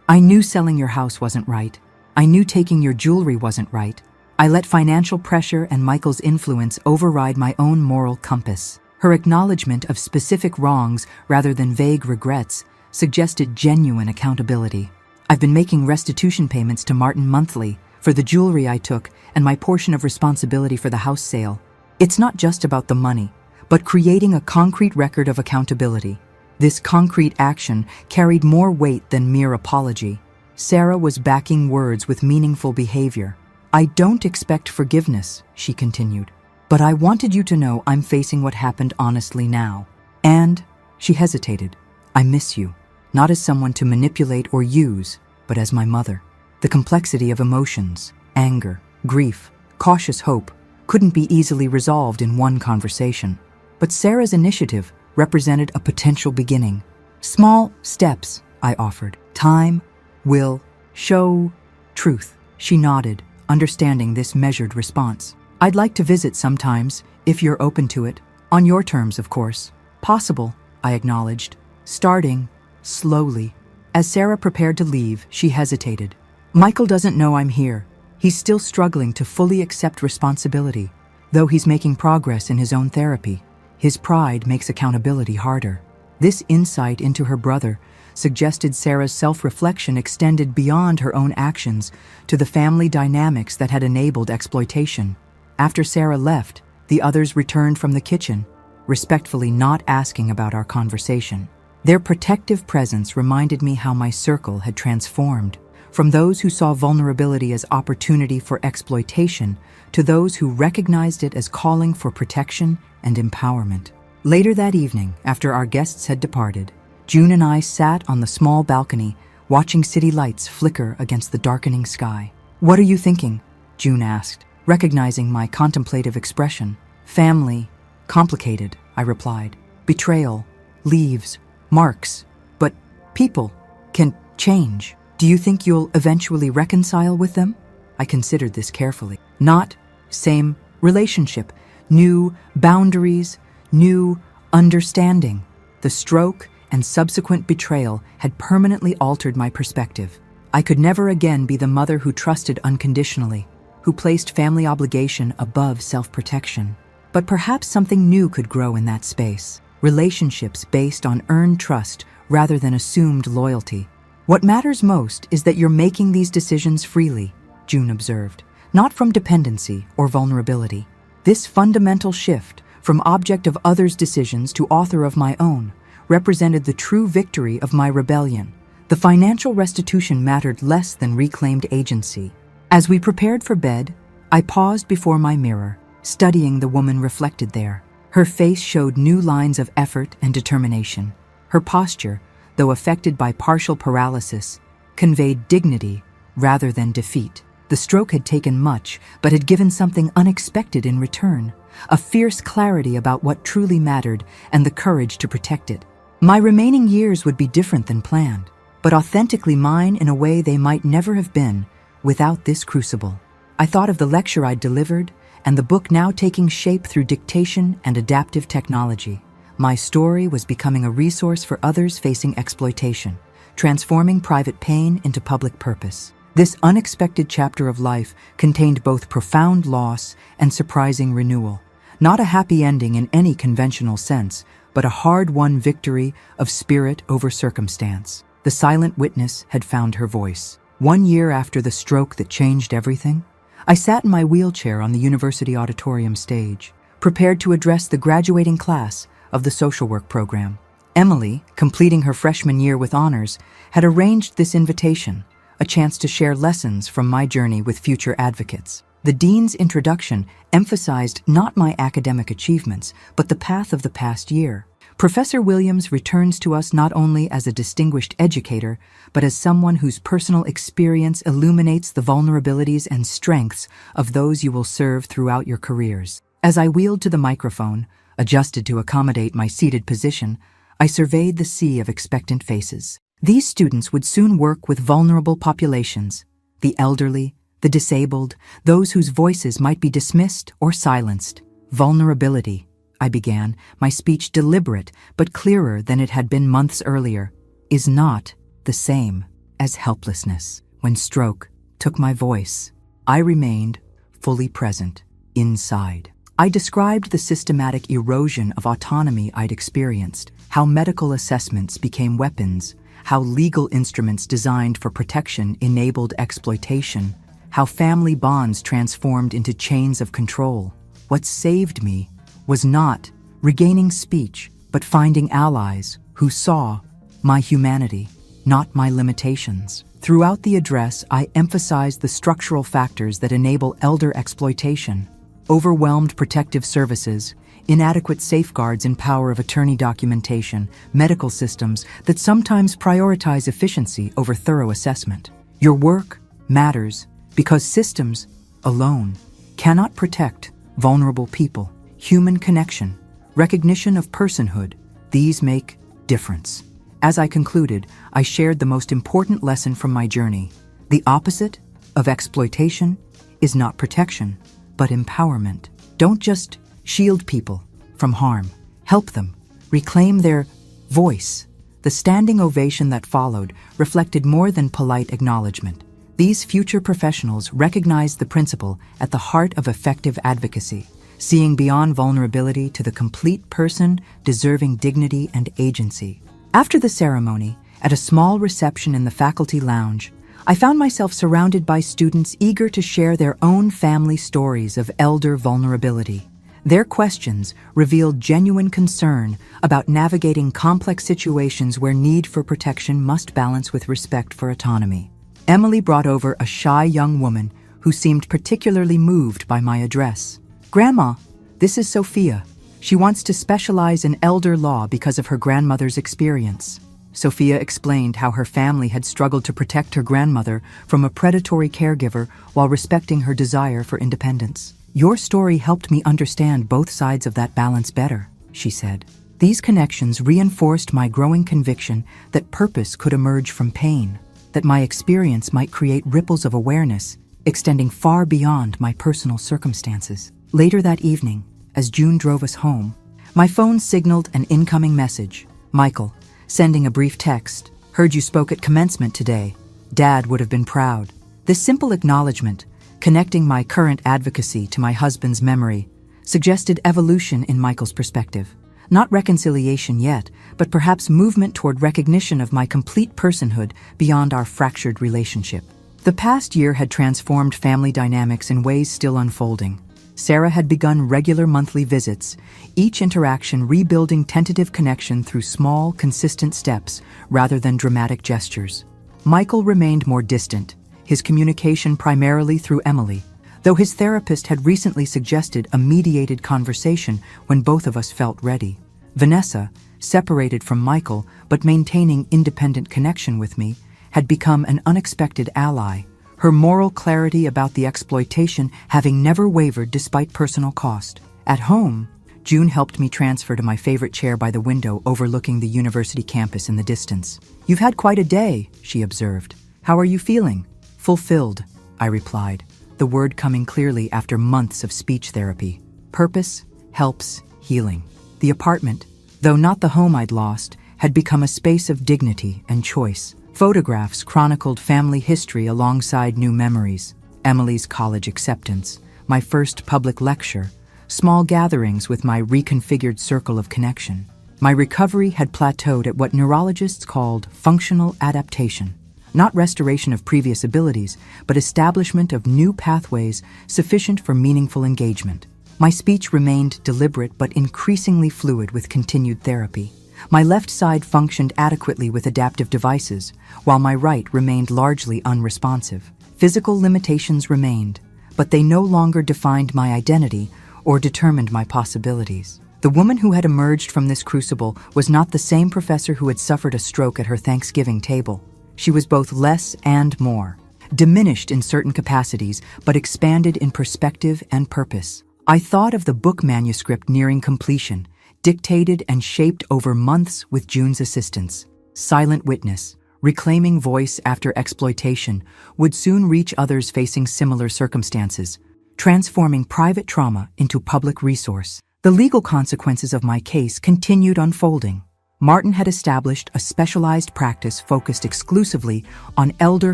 "I knew selling your house wasn't right. I knew taking your jewelry wasn't right. I let financial pressure and Michael's influence override my own moral compass." Her acknowledgement of specific wrongs rather than vague regrets suggested genuine accountability. "I've been making restitution payments to Martin monthly for the jewelry I took and my portion of responsibility for the house sale. It's not just about the money, but creating a concrete record of accountability." This concrete action carried more weight than mere apology. Sarah was backing words with meaningful behavior. "I don't expect forgiveness," she continued, "but I wanted you to know I'm facing what happened honestly now. And," she hesitated, "I miss you, not as someone to manipulate or use, but as my mother." The complexity of emotions, anger, grief, cautious hope, couldn't be easily resolved in one conversation. But Sarah's initiative represented a potential beginning. "Small steps," I offered. "Time will show truth." She nodded, understanding this measured response. "I'd like to visit sometimes, if you're open to it. On your terms, of course." "Possible," I acknowledged, starting slowly. As Sarah prepared to leave, she hesitated. "Michael doesn't know I'm here. He's still struggling to fully accept responsibility, though he's making progress in his own therapy. His pride makes accountability harder." This insight into her brother suggested Sarah's self-reflection extended beyond her own actions to the family dynamics that had enabled exploitation. After Sarah left, the others returned from the kitchen, respectfully not asking about our conversation. Their protective presence reminded me how my circle had transformed, from those who saw vulnerability as opportunity for exploitation to those who recognized it as calling for protection and empowerment. Later that evening, after our guests had departed, June and I sat on the small balcony, watching city lights flicker against the darkening sky. "What are you thinking?" June asked, recognizing my contemplative expression. "Family. Complicated," I replied. "Betrayal. Leaves. Marks. But people can change. Do you think you'll eventually reconcile with them?" I considered this carefully. "Not same relationship. New boundaries. New understanding." The stroke and subsequent betrayal had permanently altered my perspective. I could never again be the mother who trusted unconditionally, who placed family obligation above self-protection. But perhaps something new could grow in that space. Relationships based on earned trust rather than assumed loyalty. "What matters most is that you're making these decisions freely," June observed, "not from dependency or vulnerability." This fundamental shift, from object of others' decisions to author of my own, represented the true victory of my rebellion. The financial restitution mattered less than reclaimed agency. As we prepared for bed, I paused before my mirror, studying the woman reflected there. Her face showed new lines of effort and determination. Her posture, though affected by partial paralysis, conveyed dignity rather than defeat. The stroke had taken much, but had given something unexpected in return, a fierce clarity about what truly mattered and the courage to protect it. My remaining years would be different than planned, but authentically mine in a way they might never have been without this crucible. I thought of the lecture I'd delivered and the book now taking shape through dictation and adaptive technology. My story was becoming a resource for others facing exploitation, transforming private pain into public purpose. This unexpected chapter of life contained both profound loss and surprising renewal. Not a happy ending in any conventional sense, but a hard-won victory of spirit over circumstance. The silent witness had found her voice. 1 year after the stroke that changed everything, I sat in my wheelchair on the university auditorium stage, prepared to address the graduating class of the social work program. Emily, completing her freshman year with honors, had arranged this invitation, a chance to share lessons from my journey with future advocates. The dean's introduction emphasized not my academic achievements, but the path of the past year. Professor Williams returns to us not only as a distinguished educator, but as someone whose personal experience illuminates the vulnerabilities and strengths of those you will serve throughout your careers. As I wheeled to the microphone, adjusted to accommodate my seated position, I surveyed the sea of expectant faces. These students would soon work with vulnerable populations, the elderly, the disabled, those whose voices might be dismissed or silenced. Vulnerability, I began, my speech deliberate but clearer than it had been months earlier, is not the same as helplessness. When stroke took my voice, I remained fully present, inside. I described the systematic erosion of autonomy I'd experienced, how medical assessments became weapons, how legal instruments designed for protection enabled exploitation, how family bonds transformed into chains of control. What saved me was not regaining speech, but finding allies who saw my humanity, not my limitations. Throughout the address, I emphasized the structural factors that enable elder exploitation: overwhelmed protective services, inadequate safeguards in power of attorney documentation, medical systems that sometimes prioritize efficiency over thorough assessment. Your work matters because systems alone cannot protect vulnerable people. Human connection, recognition of personhood, these make difference. As I concluded, I shared the most important lesson from my journey. The opposite of exploitation is not protection, but empowerment. Don't just shield people from harm. Help them reclaim their voice. The standing ovation that followed reflected more than polite acknowledgement. These future professionals recognized the principle at the heart of effective advocacy: seeing beyond vulnerability to the complete person deserving dignity and agency. After the ceremony, at a small reception in the faculty lounge, I found myself surrounded by students eager to share their own family stories of elder vulnerability. Their questions revealed genuine concern about navigating complex situations where need for protection must balance with respect for autonomy. Emily brought over a shy young woman who seemed particularly moved by my address. "Grandma, this is Sophia. She wants to specialize in elder law because of her grandmother's experience." Sophia explained how her family had struggled to protect her grandmother from a predatory caregiver while respecting her desire for independence. "Your story helped me understand both sides of that balance better," she said. These connections reinforced my growing conviction that purpose could emerge from pain, that my experience might create ripples of awareness, extending far beyond my personal circumstances. Later that evening, as June drove us home, my phone signaled an incoming message. "Michael, sending a brief text. Heard you spoke at commencement today. Dad would have been proud." This simple acknowledgement, connecting my current advocacy to my husband's memory, suggested evolution in Michael's perspective. Not reconciliation yet, but perhaps movement toward recognition of my complete personhood beyond our fractured relationship. The past year had transformed family dynamics in ways still unfolding. Sarah had begun regular monthly visits, each interaction rebuilding tentative connection through small, consistent steps rather than dramatic gestures. Michael remained more distant, his communication primarily through Emily, though his therapist had recently suggested a mediated conversation when both of us felt ready. Vanessa, separated from Michael but maintaining independent connection with me, had become an unexpected ally, her moral clarity about the exploitation having never wavered despite personal cost. At home, June helped me transfer to my favorite chair by the window overlooking the university campus in the distance. "You've had quite a day," she observed. "How are you feeling?" "Fulfilled," I replied, the word coming clearly after months of speech therapy. Purpose helps healing. The apartment, though not the home I'd lost, had become a space of dignity and choice. Photographs chronicled family history alongside new memories: Emily's college acceptance, my first public lecture, small gatherings with my reconfigured circle of connection. My recovery had plateaued at what neurologists called functional adaptation. Not restoration of previous abilities, but establishment of new pathways sufficient for meaningful engagement. My speech remained deliberate but increasingly fluid with continued therapy. My left side functioned adequately with adaptive devices, while my right remained largely unresponsive. Physical limitations remained, but they no longer defined my identity or determined my possibilities. The woman who had emerged from this crucible was not the same professor who had suffered a stroke at her Thanksgiving table. She was both less and more, diminished in certain capacities, but expanded in perspective and purpose. I thought of the book manuscript nearing completion, dictated and shaped over months with June's assistance. Silent witness, reclaiming voice after exploitation, would soon reach others facing similar circumstances, transforming private trauma into public resource. The legal consequences of my case continued unfolding. Martin had established a specialized practice focused exclusively on elder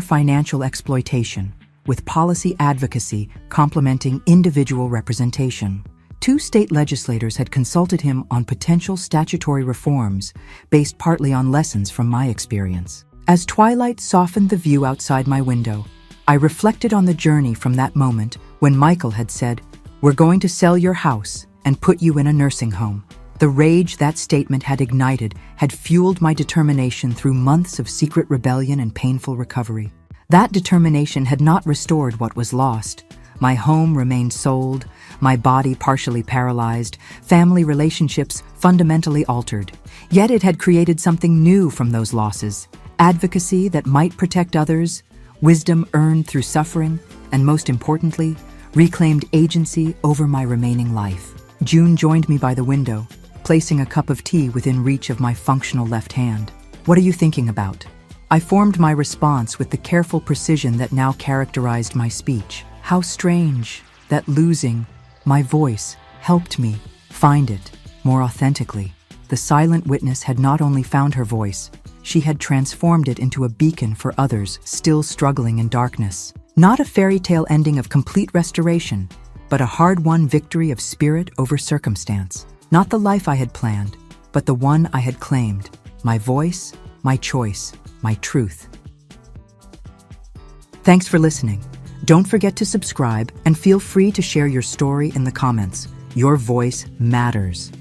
financial exploitation, with policy advocacy complementing individual representation. 2 state legislators had consulted him on potential statutory reforms based partly on lessons from my experience. As twilight softened the view outside my window, I reflected on the journey from that moment when Michael had said, "We're going to sell your house and put you in a nursing home." The rage that statement had ignited had fueled my determination through months of secret rebellion and painful recovery. That determination had not restored what was lost. My home remained sold, my body partially paralyzed, family relationships fundamentally altered. Yet it had created something new from those losses: advocacy that might protect others, wisdom earned through suffering, and most importantly, reclaimed agency over my remaining life. June joined me by the window, placing a cup of tea within reach of my functional left hand. "What are you thinking about?" I formed my response with the careful precision that now characterized my speech. How strange that losing my voice helped me find it more authentically. The silent witness had not only found her voice, she had transformed it into a beacon for others still struggling in darkness. Not a fairy tale ending of complete restoration, but a hard-won victory of spirit over circumstance. Not the life I had planned, but the one I had claimed. My voice, my choice, my truth. Thanks for listening. Don't forget to subscribe and feel free to share your story in the comments. Your voice matters.